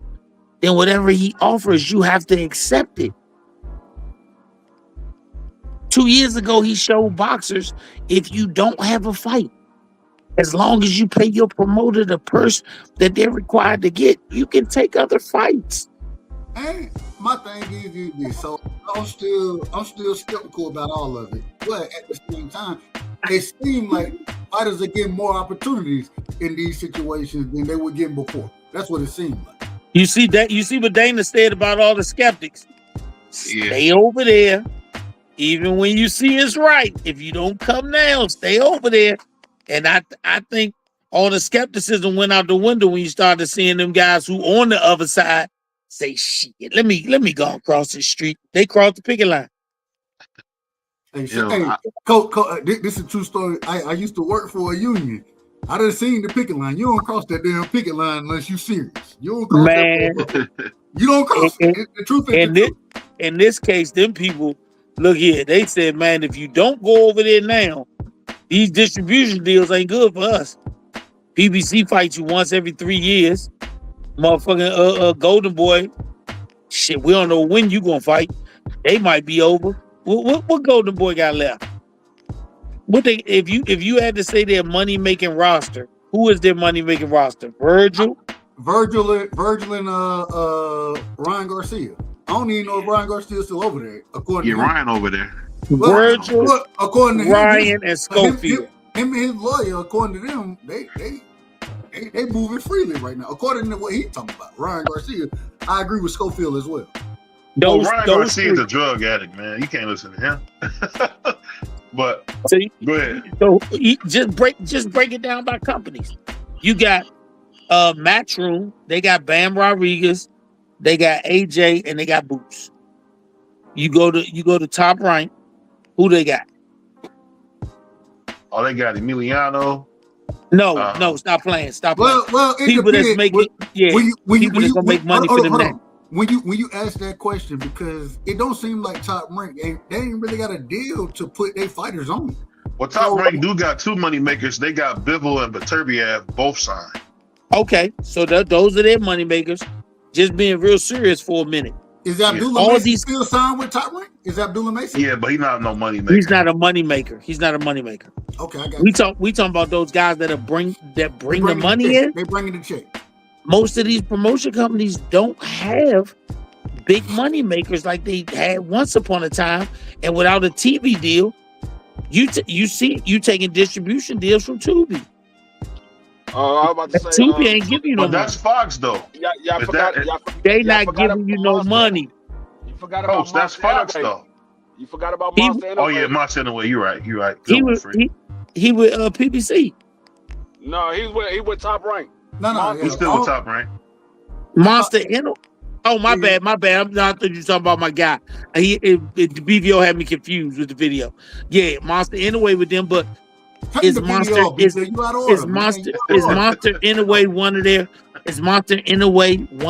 then whatever he offers, you have to accept it. 2 years ago, he showed boxers, if you don't have a fight, as long as you pay your promoter the purse that they're required to get, you can take other fights. And my thing is this, so I'm still skeptical about all of it. But at the same time, it seems like fighters are getting more opportunities in these situations than they were getting before. That's what it seems like. You see what Dana said about all the skeptics. Stay over there. Even when you see it's right. If you don't come now, stay over there. And I think all the skepticism went out the window when you started seeing them guys who on the other side say, shit, let me go across the street. They crossed the picket line. Hey, Coach, this is a true story. I used to work for a union. I done seen the picket line. You don't cross that damn picket line unless you serious. You don't cross that. You don't cross it. The truth is in this case, them people, look here, they said, man, if you don't go over there now, these distribution deals ain't good for us. PBC fights you once every 3 years. Motherfucking Golden Boy, shit, we don't know when you gonna fight. They might be over. What Golden Boy got left? If you had to say their money making roster, who is their money making roster? Virgil and Ryan Garcia. I don't even know if Ryan Garcia is still over there. According to Ryan over there. Virgil, according to Ryan and Schofield. Him and his lawyer, according to them, they moving freely right now. According to what he's talking about, Ryan Garcia, I agree with Schofield as well. Ryan Garcia is a drug addict, man. You can't listen to him. But go ahead. So just break it down by companies. You got Matchroom, they got Bam Rodriguez, they got AJ, and they got Boots. You go to Top Rank, who they got? Oh, they got Emiliano. No, stop playing. Stop playing. Well, people that's making people that's gonna make money for them now. When you ask that question, because it don't seem like Top Rank, they ain't really got a deal to put their fighters on. Well, Top Rank do got two money makers. They got Bivol and Beterbiev both signed. Okay, so those are their money makers. Just being real serious for a minute. Is Abdullah Mason still signed with Top Rank? Is Abdullah Mason? Yeah, but he's not no money maker. He's not a money maker. Okay, I got you. We talking about those guys that bring the money in. They bringing the check. Most of these promotion companies don't have big money makers like they had once upon a time, and without a TV deal, you taking distribution deals from Tubi. I was about to say, Tubi ain't giving you no money. That's Fox though. They not giving you no money. You forgot about that's Fox though. You forgot about Monster Innovate. Oh yeah, Monster Innovate. You're right. He with PBC. No, he with Top Rank. No, he's still with Top Rank. Monster Innovate. Oh, my bad. I thought you were talking about my guy. The BVO had me confused with the video. Yeah, Monster Innovate with them, but Is Monster is Monster in a way one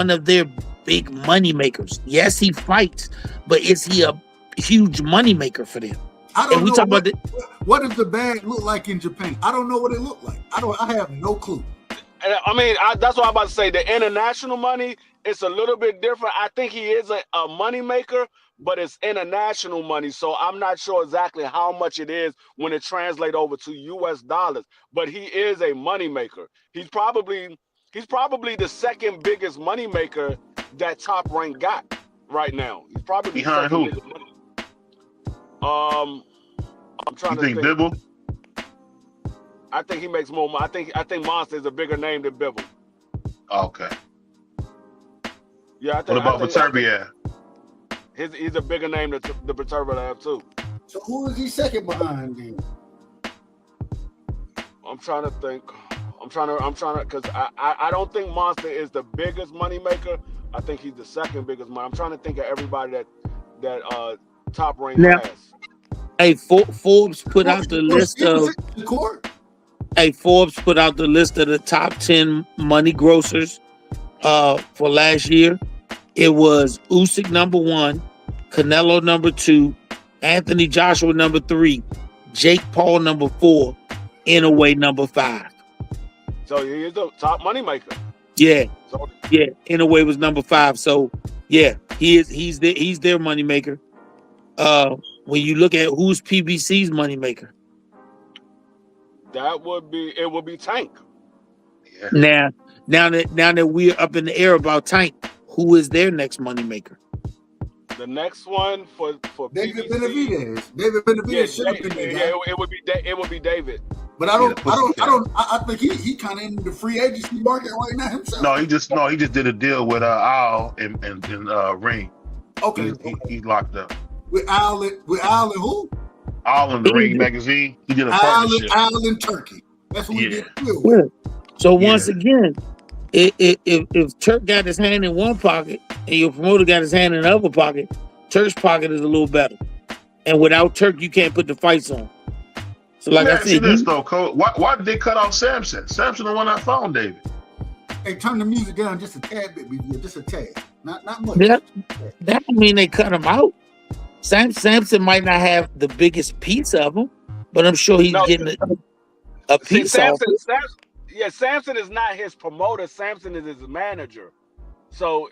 of their big money makers? Yes, he fights, but is he a huge money maker for them? I don't know what does the bag look like in Japan? I don't know what it looked like. I have no clue. And I mean, that's what I'm about to say. The international money, it's a little bit different. I think he is a money maker, but it's international money. So I'm not sure exactly how much it is when it translates over to US dollars. But he is a money maker. He's probably the second biggest money maker that Top Rank got right now. He's probably behind who? I'm trying to think. Bibble? I think he makes more money. I think Monster is a bigger name than Bibble. Okay. Yeah, what about Viterbi? He's a bigger name than the Viterbi too. So who is he second behind then? I'm trying to think. I'm trying to, because I don't think Monster is the biggest money maker. I think he's the second biggest money. I'm trying to think of everybody that Top Rank has. Hey, Forbes put out the list of. Hey, Forbes put out the list of the top 10 money grossers for last year. It was Usyk number 1, Canelo number 2, Anthony Joshua number 3, Jake Paul number 4, Inoue number 5. So he is the top money maker. Yeah, Inoue was number 5. So yeah, he's their money maker. When you look at who's PBC's money maker, it would be Tank. Yeah. Now that we're up in the air about Tank, who is their next money maker? The next one for David PBC, Benavidez. David Benavidez should have been that guy. It would be David. But I think he kind of in the free agency market right now himself. No, he just did a deal with Al and Ring. Okay. He's locked up. With Al and who? Al and the Ring magazine. He did a partnership. Al and Turkey. That's what we did. Yeah. So once again, if Turk got his hand in one pocket and your promoter got his hand in the other pocket, Turk's pocket is a little better. And without Turk, you can't put the fights on. So like I said, this though, Cole. Why did they cut off Samson? Samson the one I found, David. Hey, turn the music down just a tad bit, just a tad. Not much. That don't mean they cut him out. Samson might not have the biggest piece of him, but I'm sure he's getting a piece of it. Samson is not his promoter. Samson is his manager. So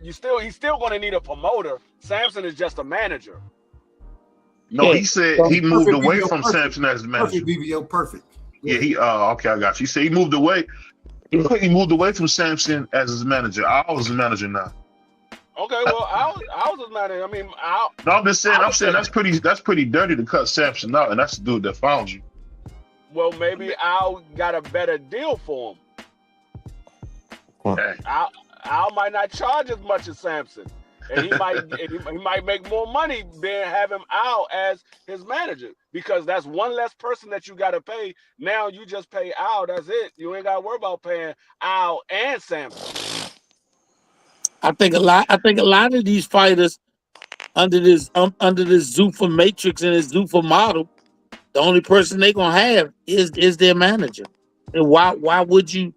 he's still going to need a promoter. Samson is just a manager. No, he said he moved away from Samson as manager. Perfect. Yeah, okay, I got you. He said he moved away. He moved away from Samson as his manager. I was his manager now. Okay, well, I was his manager. I mean, no, I'm just saying. I'm saying that's pretty dirty to cut Samson out, and that's the dude that found you. Well, maybe Al got a better deal for him. Okay. Al might not charge as much as Samson, and he might make more money than having Al as his manager, because that's one less person that you got to pay. Now you just pay Al. That's it. You ain't got to worry about paying Al and Samson. I think a lot of these fighters under this Zuffa matrix and this Zuffa model, the only person they gonna have is their manager. And why would you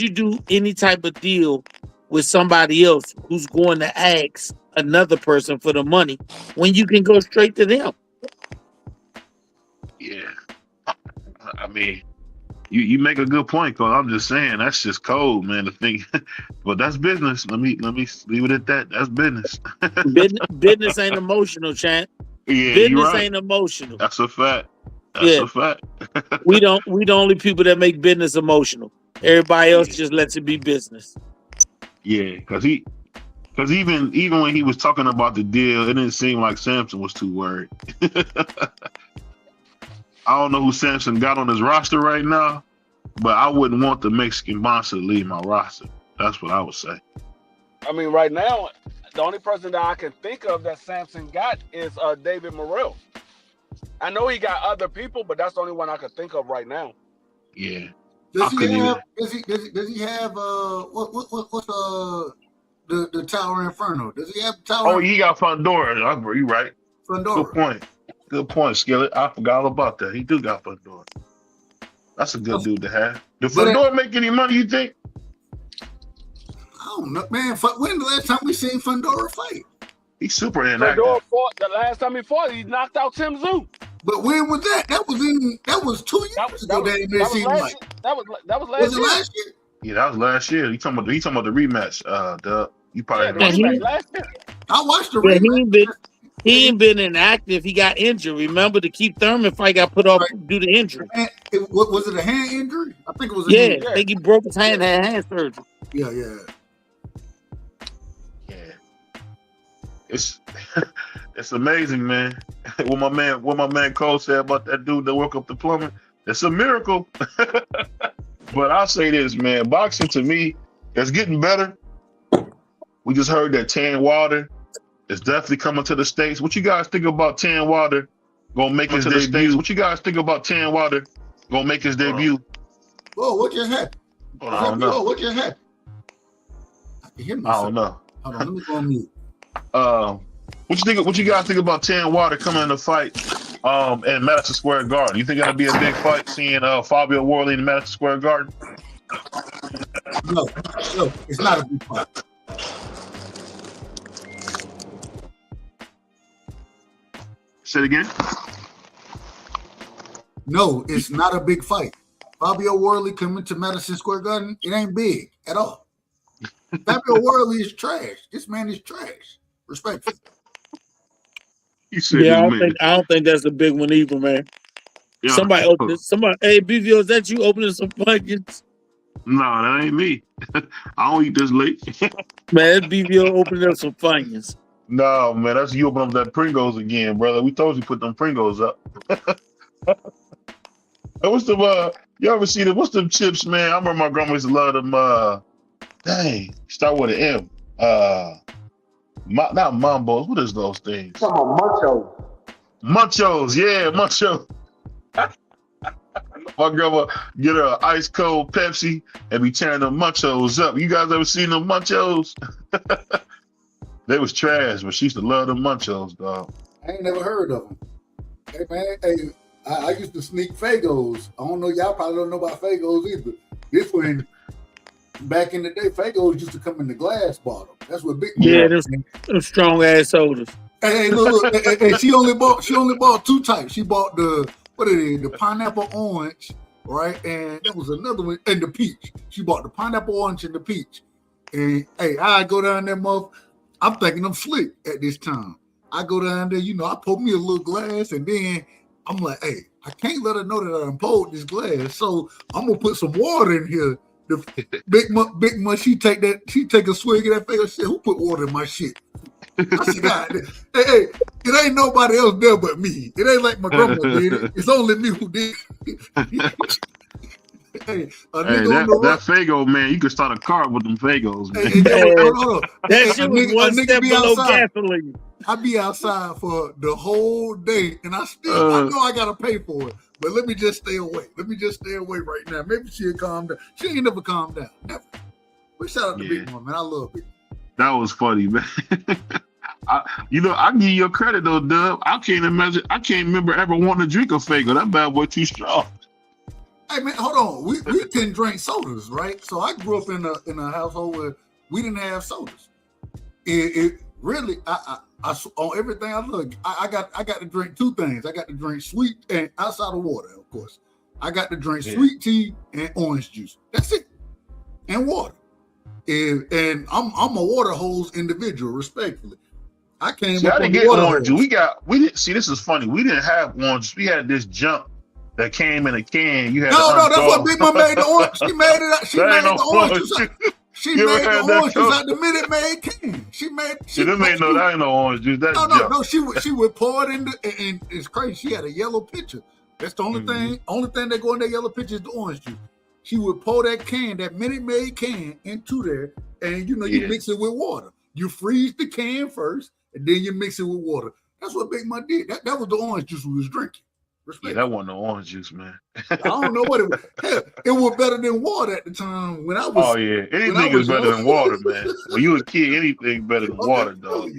do any type of deal with somebody else who's going to ask another person for the money when you can go straight to them? Yeah, I mean, you make a good point, Cole. I'm just saying that's just cold, man. To think, but that's business. Let me leave it at that. That's business. Business ain't emotional, champ. Yeah, business ain't emotional. That's a fact. That's a fact. we the only people that make business emotional. Everybody else just lets it be business. Yeah, because even when he was talking about the deal, it didn't seem like Samson was too worried. I don't know who Samson got on his roster right now, but I wouldn't want the Mexican monster to leave my roster. That's what I would say. I mean, right now, the only person that I can think of that Samson got is David Morrell. I know he got other people, but that's the only one I can think of right now. Yeah. Does he have what's the Tower Inferno? Does he have Tower? Oh, he got Fundora. You right. Fundora. Good point. Good point, Skillet. I forgot all about that. He do got Fundora. That's a good dude to have. Did Fundora make any money, you think? I don't know, man. When the last time we seen Fundora fight? He's super inactive. Fundora fought, the last time he fought, he knocked out Tim Tszyu. But when was that? That was 2 years ago. That was last year. Last year? Yeah, that was last year. He talking about the rematch. Dub. You probably last year. I watched the rematch. He ain't been inactive. He got injured. Remember, the Keith Thurman fight got put off due to injury. Was it a hand injury? I think it was. I think he broke his hand. Had hand surgery. Yeah. It's amazing, man. What my man Cole said about that dude that woke up the plumber. It's a miracle. But I'll say this, man. Boxing to me is getting better. We just heard that Tan Wilder is definitely coming to the States. What you guys think about Tan Wilder gonna make his debut? What you guys think about Tan Wilder gonna make his debut? Whoa, what just happened? I don't know. What just happened? I can hear myself. I don't know. Hold on, let me go on mute. What you guys think about Tan Wilder coming in the fight in Madison Square Garden? You think that'll be a big fight, seeing Fabio Worley in Madison Square Garden? No, it's not a big fight. Say it again. No, it's not a big fight. Fabio Worley coming to Madison Square Garden, it ain't big at all. Fabio Worley is trash. This man is trash. Respectfully. I don't think that's a big one either, man. Yeah. Somebody, hey, BVO, is that you opening some pumpkins? No, that ain't me. I don't eat this late. Man, that's BVO opening up some funyuns. No, man, that's you open up that Pringles again, brother. We told you put them Pringles up. What's the you ever see what's them chips, man? I remember my grandma used to love them start with an M. Not Mambos. What is those things? Munchos. Munchos, yeah, Munchos. My grandma get her an ice cold Pepsi and be tearing them Munchos up. You guys ever seen them Munchos? They was trash, but she used to love them Munchos, dog. I ain't never heard of them. Hey, man, I used to sneak Fagos. I don't know, y'all probably don't know about Fagos either. This one, back in the day, Fagos used to come in the glass bottle. That's what Big Mom. Yeah, them strong ass sodas. Hey, look, and she only bought two types. She bought the pineapple orange, right? And there was another one, and the peach. She bought the pineapple orange and the peach. And hey, I go down there, I'm thinking I'm slick at this time. I go down there, I pour me a little glass, and then I'm like, hey, I can't let her know that I done poured this glass, so I'm gonna put some water in here. The Big Mom, she take a swig of that thing. I said, who put water in my shit? I said, God, hey, it ain't nobody else there but me. It ain't like my grandma did it. It's only me who did it. Hey, that Fago, man, you could start a car with them Fagos, man. That shit was one step below gasoline. I be outside for the whole day, and I know I gotta pay for it. But let me just stay away. Let me just stay away right now. Maybe she'll calm down. She ain't never calmed down. Never. But shout out to Big Mom, man. I love Big Mom. That was funny, man. I give you your credit though, Dub. I can't remember ever wanting to drink a Fago. That bad boy too strong. Hey man, hold on. We didn't drink sodas, right? So I grew up in a household where we didn't have sodas. It really, I on everything I look, I got to drink two things. I got to drink sweet and outside of water, of course. I got to drink sweet tea and orange juice. That's it, and water. And I'm a water hose individual, respectfully. I came up didn't get orange juice. We didn't see. This is funny. We didn't have orange. We had this junk that came in a can. You had no. That's what Big Mom made the orange. She made it. She made the orange juice. She made the orange juice out the Minute Maid can. That ain't no orange juice. That's no. She would pour it in and it's crazy. She had a yellow pitcher. That's the only thing. Only thing that go in that yellow pitcher is the orange juice. She would pour that Minute Maid can into there, and you mix it with water. You freeze the can first, and then you mix it with water. That's what Big Mom did. That was the orange juice we was drinking. Yeah, that wasn't no orange juice, man. I don't know what it was. Hell, it was better than water at the time when I was. Oh yeah, anything is better than water, man. When you a kid, anything better than water, dog.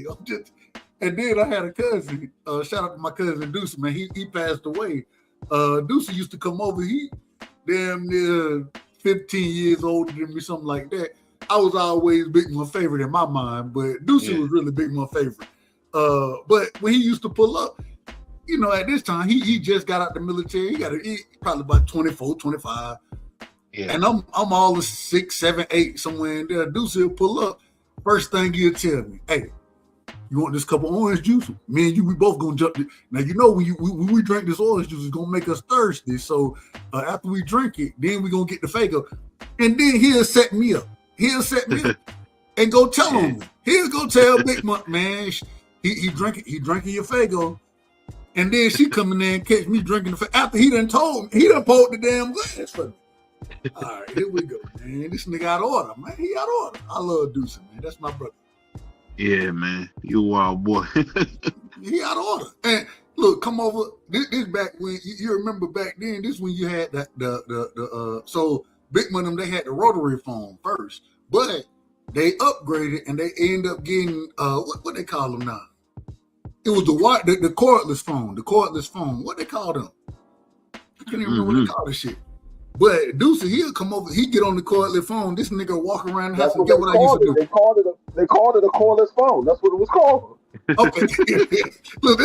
And then I had a cousin. Shout out to my cousin Deuce, man. He passed away. Deuce used to come over. He damn near 15 years older than me, something like that. I was always Big Mon favorite in my mind, but Deuce was really Big Mon favorite. But when he used to pull up, you know, at this time, he just got out the military. He probably about 24, 25. Yeah. And I'm all the 6, 7, 8, somewhere in there. Deuce will pull up. First thing he'll tell me, hey, you want this cup of orange juice? Me and you, we both gonna jump. Now you know when we drink this orange juice, it's gonna make us thirsty. So after we drink it, then we gonna get the Fago, and then he'll set me up. He'll set me up and go tell him. He'll go tell Big Mon, man, he drinking your Fago, and then she come in there and catch me drinking the Fago. After he done told me, he done pulled the damn glass for me. All right, here we go, man. This nigga out of order, man. He out of order. I love Deuce, man. That's my brother. Yeah, man. You a wild boy. He out of order. And look, come over. This back when you remember back then. This when you had the so Big Mon they had the rotary phone first, but they upgraded and they end up getting what they call them now. It was the cordless phone. The cordless phone. What they call them? I can't even remember what they call this shit. But Deuce, he'll come over, he get on the cordless phone. This nigga walk around the house and get what I used to do. They called it a cordless phone. That's what it was called. Okay. Look,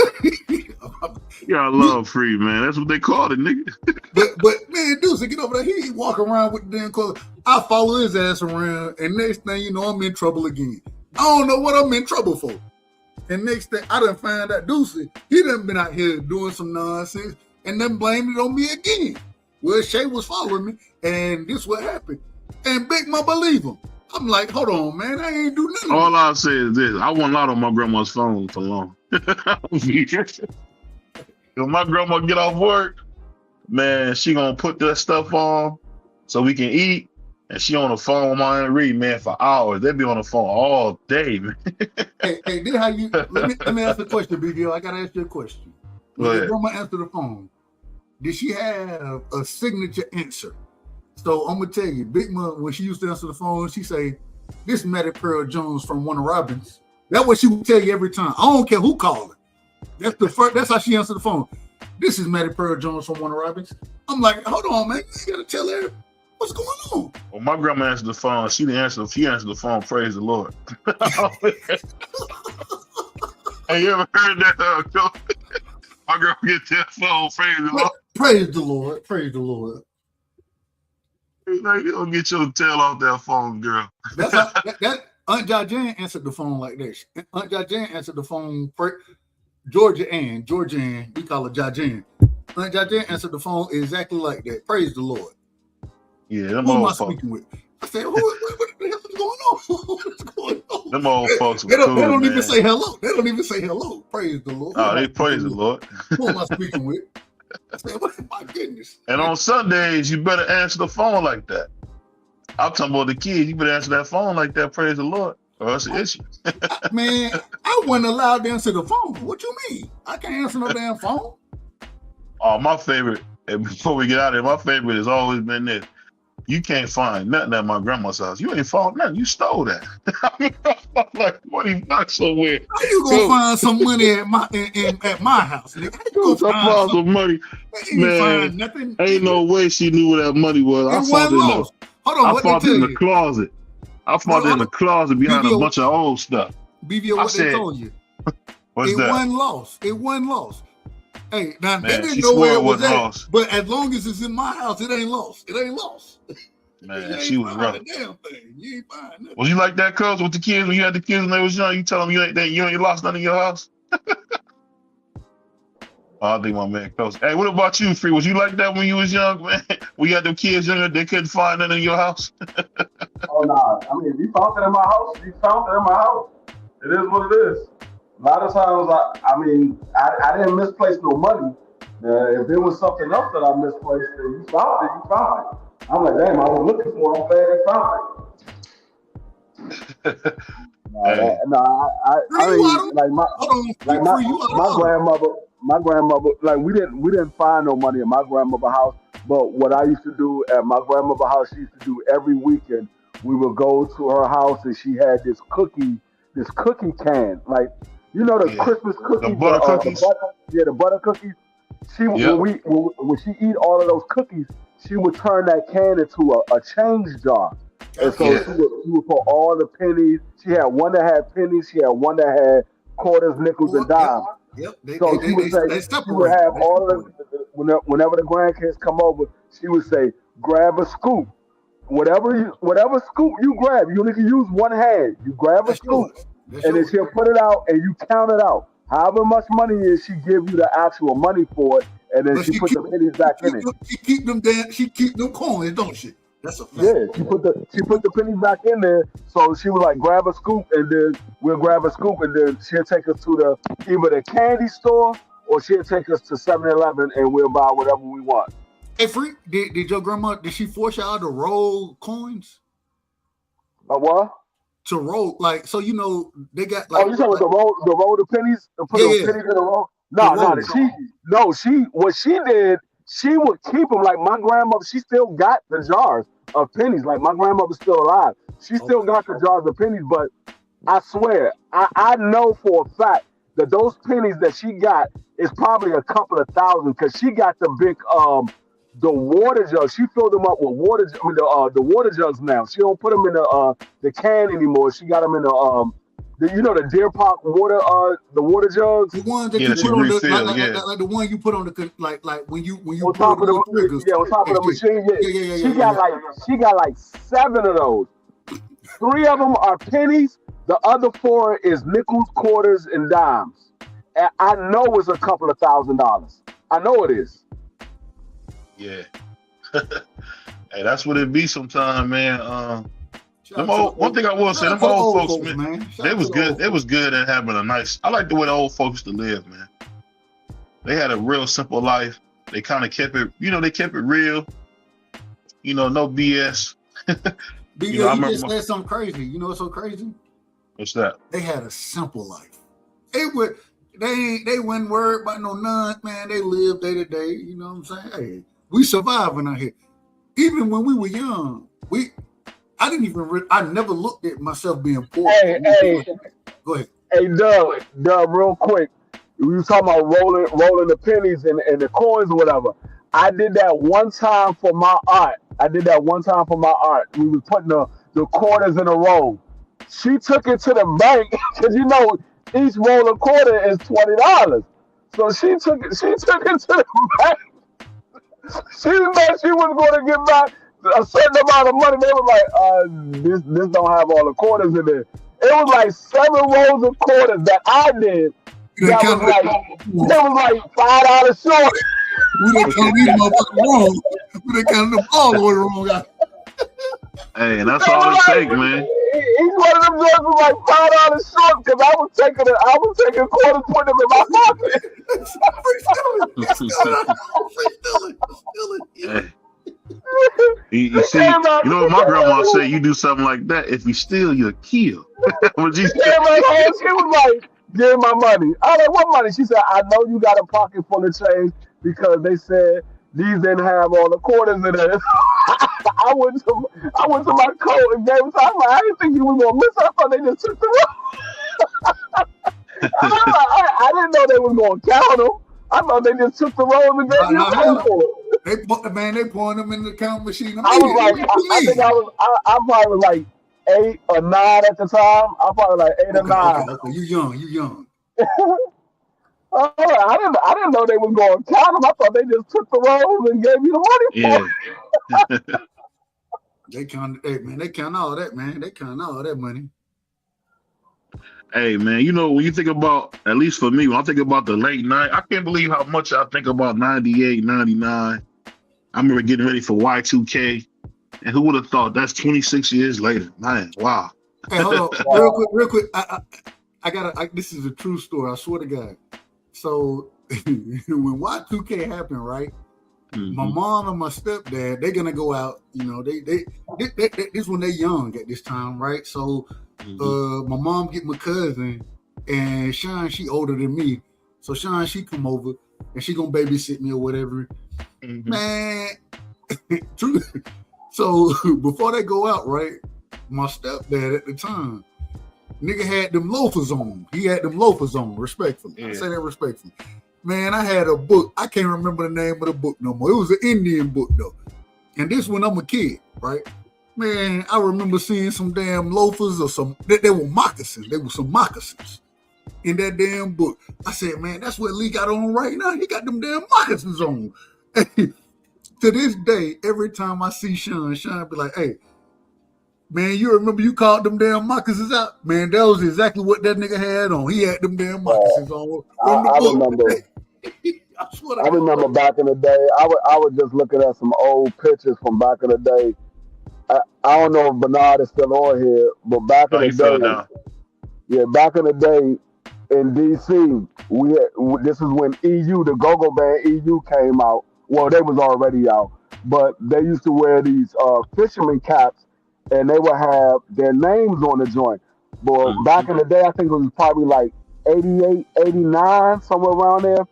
y'all love free, man. That's what they called it, nigga. but man, Deuce, get over there. He walk around with the damn cordless. I follow his ass around, and next thing you know, I'm in trouble again. I don't know what I'm in trouble for. And next thing, I done find out Deuce, he done been out here doing some nonsense, and then blamed it on me again. Well, Shay was following me, and this what happened. And Big Mon believe him. I'm like, hold on, man, I ain't do nothing. All I'll say is this: I wasn't out on my grandma's phone for long. If my grandma get off work, man, she gonna put that stuff on so we can eat, and she on the phone with my Aunt Reed, man, for hours. They be on the phone all day, man. hey, then how you? Let me ask a question, BBO. I gotta ask you a question. When your grandma answered the phone, did she have a signature answer? So I'm gonna tell you, Big Mon, when she used to answer the phone, she say, "This is Matty Pearl Jones from Warner Robins." That's what she would tell you every time. I don't care who called her. That's how she answered the phone. This is Matty Pearl Jones from Warner Robins. I'm like, hold on, man, you gotta tell her what's going on. Well, my grandma answered the phone. She didn't answer. She answered the phone. Praise the Lord. Hey, you ever heard that? My girl get that phone. Praise the Lord. Praise the Lord. Praise the Lord. Like, you don't get your tail off that phone, girl. That's how, that Aunt Jajan answered the phone like this. Aunt Jajan answered the phone. Georgia Ann, we call her Jajan. Aunt Jajan answered the phone exactly like that. Praise the Lord. Yeah, them who old am I folks. speaking with? I said, what the hell is going on? What's going on? Them old folks. They don't even say hello. They don't even say hello. Praise the Lord. Oh, they praise the Lord. Who am I speaking with? I said, my goodness. And on Sundays, you better answer the phone like that. I'm talking about the kids. You better answer that phone like that. Praise the Lord. Or it's an issue. Man, I wasn't allowed to answer the phone. What you mean? I can't answer no damn phone. Oh, my favorite, and before we get out of here, my favorite has always been this. You can't find nothing at my grandma's house. You ain't found nothing. You stole that. I'm like $20 somewhere. How you gonna find some money at my house, nigga? How you gonna find some money? Man, find nothing. Ain't no way she knew where that money was. I found it in the closet. I found it in the closet behind a bunch of old stuff. BVO, what they told you? What's that? It wasn't lost. Hey, now man, they didn't she know where it was at, lost. but as long as it's in my house, it ain't lost. It ain't lost. Man, she was rough. Damn thing. You ain't buying nothing. Was you like that, cuz, with the kids when you had the kids when they was young? You tell them you ain't lost nothing in your house? I think my man cuz. Hey, what about you, Free? Was you like that when you was young, man? When you had them kids younger, they couldn't find nothing in your house? Oh, nah. I mean, if you found it in my house, you found it in my house. It is what it is. A lot of times, I didn't misplace no money. If there was something else that I misplaced, then you found it. I'm like, damn, I was looking for it. I'm glad they found it. My grandmother, like we didn't find no money in my grandmother's house. But what I used to do at my grandmother's house, she used to do every weekend. We would go to her house and she had this cookie can. Like You know the Yeah. Christmas cookies, The butter cookies. the butter cookies. When she eat all of those cookies, she would turn that can into a change jar. And so Yeah. she would put all the pennies. She had one that had pennies. She had one that had quarters, nickels, and dimes. Yep. So she would say, she would have all of the, whenever the grandkids come over, she would say, grab a scoop. Whatever scoop you grab, you only can use one hand. You grab a scoop, and then she'll put it out, and you count it out. However much money it is, she give you the actual money for it, and then she put the pennies back in it. She keep them coins, don't she? That's a fact. Yeah, she put the pennies back in there. So she was like, grab a scoop, and then we'll grab a scoop, and then she'll take us to either the candy store or she'll take us to 7-Eleven, and we'll buy whatever we want. Hey, Freak, did your grandma, did she force y'all to roll coins? What? To roll, like, so you know, they got like. Oh, you talking about the roll the pennies? And put those pennies in the roll? What she did, she would keep them. Like my grandmother, she still got the jars of pennies. Like my grandmother's still alive. She still got the jars of pennies, but I swear, I know for a fact that those pennies that she got is probably a couple of thousand, because she got the big the water jugs. She filled them up with water. I mean the water jugs now. She don't put them in the can anymore. She got them in the Deer Park water the water jugs. The ones that you put on like the one you put on the like when you on top of the triggers. Yeah, on top of the machine. Yeah. She got like 7 of those. 3 of them are pennies. The other 4 is nickels, quarters, and dimes. And I know it's a couple of $1,000s. I know it is. Yeah. Hey, that's what it be sometimes, man. One thing I will say, them old folks, man, they was good. They was good at having a nice. I like the way the old folks used to live, man. They had a real simple life. They kind of kept it, they kept it real. No BS. You just said something crazy. You know what's so crazy? What's that? They had a simple life. They wouldn't worry about no none, man. They lived day to day. You know what I'm saying? Hey, we surviving out here. Even when we were young, I never looked at myself being poor. Hey, go ahead. Hey, Doug, real quick. We was talking about rolling the pennies and the coins or whatever. I did that one time for my aunt. We was putting the quarters in a roll. She took it to the bank because each roll of quarter is $20. So she took it to the bank. She thought she was going to get back a certain amount of money. They were like, this don't have all the quarters in there. It was like 7 rolls of quarters that I did. That was like $5 short. We done counted these motherfuckers wrong. We done counted them all the way wrong. Hey, that's all it takes, man. Each one of them joints was like $5 short because I was taking quarters, putting them in my pocket. You see, what my grandma said? You do something like that, if you steal, you'll kill. What she said? She was like, give my money. I was like, what money? She said, I know you got a pocket full of change because they said these didn't have all the quarters in it. I went to my coat and gave it to her. I didn't think you was gonna miss. I thought they just took the roll. I didn't know they was gonna count them. I thought they just took the rolls and gave you money for it. They pouring them in the count machine. I was like, I think I probably was like 8 or 9 at the time. I probably like 8 or 9. Okay. You young. I didn't know they was going to count them. I thought they just took the rolls and gave you the money for it. They count all that, man. They count all that money. Hey, man, when you think about, at least for me, when I think about the late night, I can't believe how much I think about 98, 99. I remember getting ready for Y2K. And who would have thought that's 26 years later? Man, wow. Hey, hold on. Real quick. I gotta, this is a true story. I swear to God. So when Y2K happened, right? Mm-hmm. My mom and my stepdad, they're gonna go out. They this when they're young at this time, right? So my mom get my cousin, and Sean, she older than me. So Sean, she come over and she gonna babysit me or whatever. Mm-hmm. Man, true. So before they go out, right? My stepdad at the time, Nigga had them loafers on. He had them loafers on, respectfully. Yeah. I say that respectfully. Man, I had a book. I can't remember the name of the book no more. It was an Indian book, though. And this when I'm a kid, right? Man, I remember seeing some damn loafers or some, they were moccasins. They were some moccasins in that damn book. I said, man, that's what Lee got on right now. He got them damn moccasins on. To this day, every time I see Sean be like, hey, man, you remember you called them damn moccasins out? Man, that was exactly what that nigga had on. He had them damn moccasins on. I remember. I remember back in the day. I was just looking at some old pictures from back in the day. I don't know if Bernard is still on here, but back in the day, back in the day in DC, this is when EU, the go-go band EU came out. Well, they was already out, but they used to wear these fisherman caps, and they would have their names on the joint. But back in the day, I think it was probably like 88, 89, somewhere around there.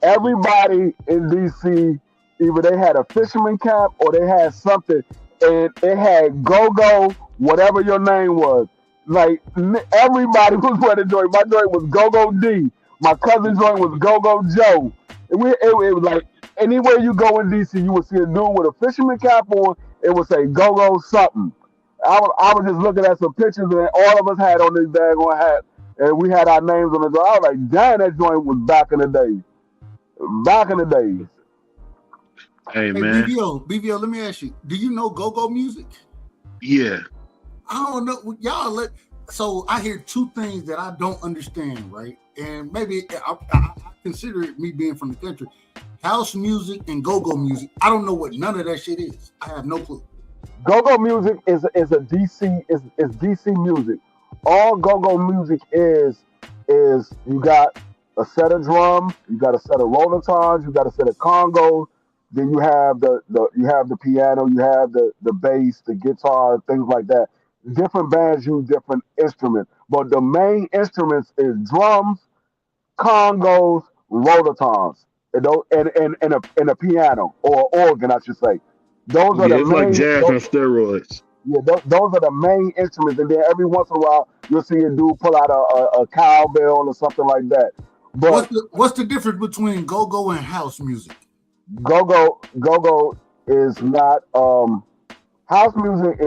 Everybody in DC, either they had a fisherman cap or they had something, and it had go-go, whatever your name was. Like, everybody was wearing the joint. My joint was Go-Go D. My cousin's joint was Go-Go Joe. It was like, anywhere you go in DC, you would see a dude with a fisherman cap on, it would say Go-Go something. I was just looking at some pictures, and all of us had on this daggone hat, and we had our names on the joint. I was like, damn, that joint was back in the day. Back in the days. Hey man. BVO, let me ask you, do you know go-go music? Yeah. I don't know. Y'all so I hear two things that I don't understand, right? And maybe I consider it me being from the country. House music and go-go music. I don't know what none of that shit is. I have no clue. Go-go music is a DC is DC music. All go-go music is you got a set of drums, you got a set of rollatones, you got a set of congos, then you have the piano, you have the bass, the guitar, things like that. Different bands use different instruments, but the main instruments is drums, congos, rollatones, and a piano or organ, I should say. Those are the it's main, like jazz on steroids. Yeah, those are the main instruments, and then every once in a while you'll see a dude pull out a cowbell or something like that. But what's the difference between go-go and house music? Go-go is not house music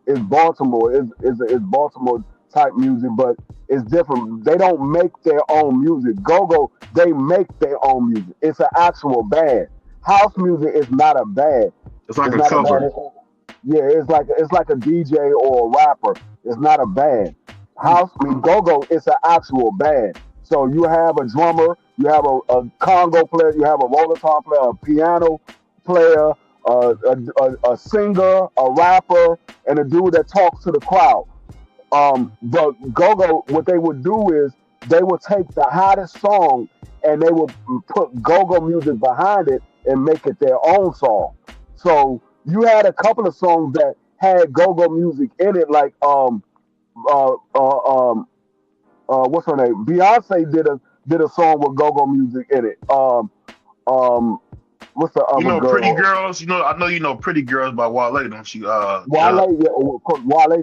is Baltimore is Baltimore type music, but it's different. They don't make their own music. Go-go, they make their own music. It's an actual band. House music is not a band. It's like a cover. Yeah, it's like a DJ or a rapper. It's not a band. Go-go, it's an actual band. So you have a drummer, you have a congo player, you have a rollatown player, a piano player, a singer, a rapper, and a dude that talks to the crowd. But go-go, what they would do is they would take the hottest song and they would put go-go music behind it and make it their own song. So you had a couple of songs that had go-go music in it, like what's her name? Beyonce did a song with go-go music in it. What's the other girl? Pretty Girls. I know you know Pretty Girls by Wale, don't you? Wale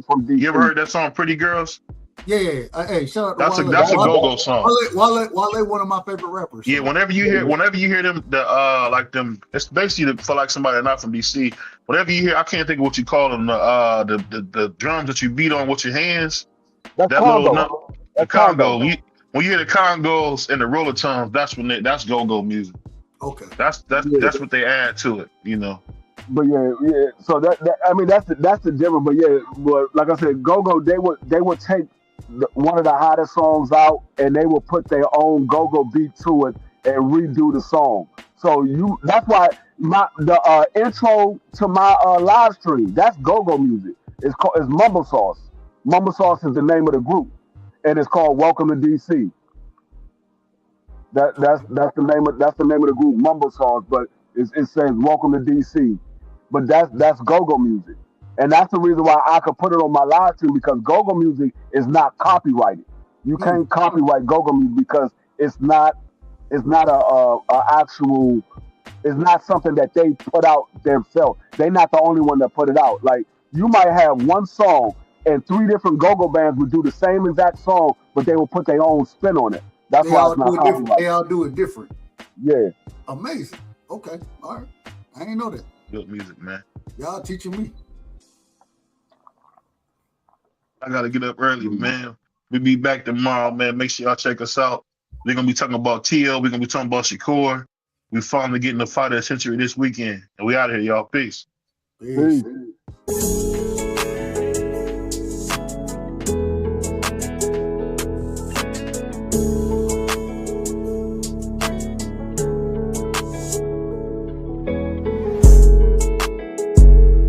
from DC. You ever heard that song Pretty Girls? Yeah. Hey, shout out to Wale. That's a go-go song. Wale, one of my favorite rappers. Yeah, whenever you hear them, like them, it's basically for like somebody not from DC. Whenever you hear, I can't think of what you call them, the drums that you beat on with your hands. That's congo. The congo. When you hear the congos and the rollatones, that's go-go music. Okay. That's what they add to it, But yeah. So that's the difference. But like I said, go-go, they would take one of the hottest songs out and they will put their own go-go beat to it and redo the song. So that's why the intro to my live stream, that's go-go music. It's Mumble Sauce. Mumble Sauce is the name of the group, and it's called Welcome to DC. That's the name of the group, Mumble Sauce, but it says Welcome to DC. But that's go-go music. And that's the reason why I could put it on my live stream, because go-go music is not copyrighted. You can't copyright go-go music because it's not actual. It's not something that they put out themselves. They're not the only one that put it out. Like, you might have one song and 3 different go-go bands would do the same exact song, but they would put their own spin on it. That's They why all it's not do it different. copyright. They all do it different. Yeah. Amazing. Okay. All right. I ain't know that. Good music, man. Y'all teaching me. I gotta get up early, man. We'll be back tomorrow, man. Make sure y'all check us out. We're gonna be talking about TL. We're gonna be talking about Shakur. We finally getting the fight of the century this weekend. And we out of here, y'all. Peace. Peace. Peace.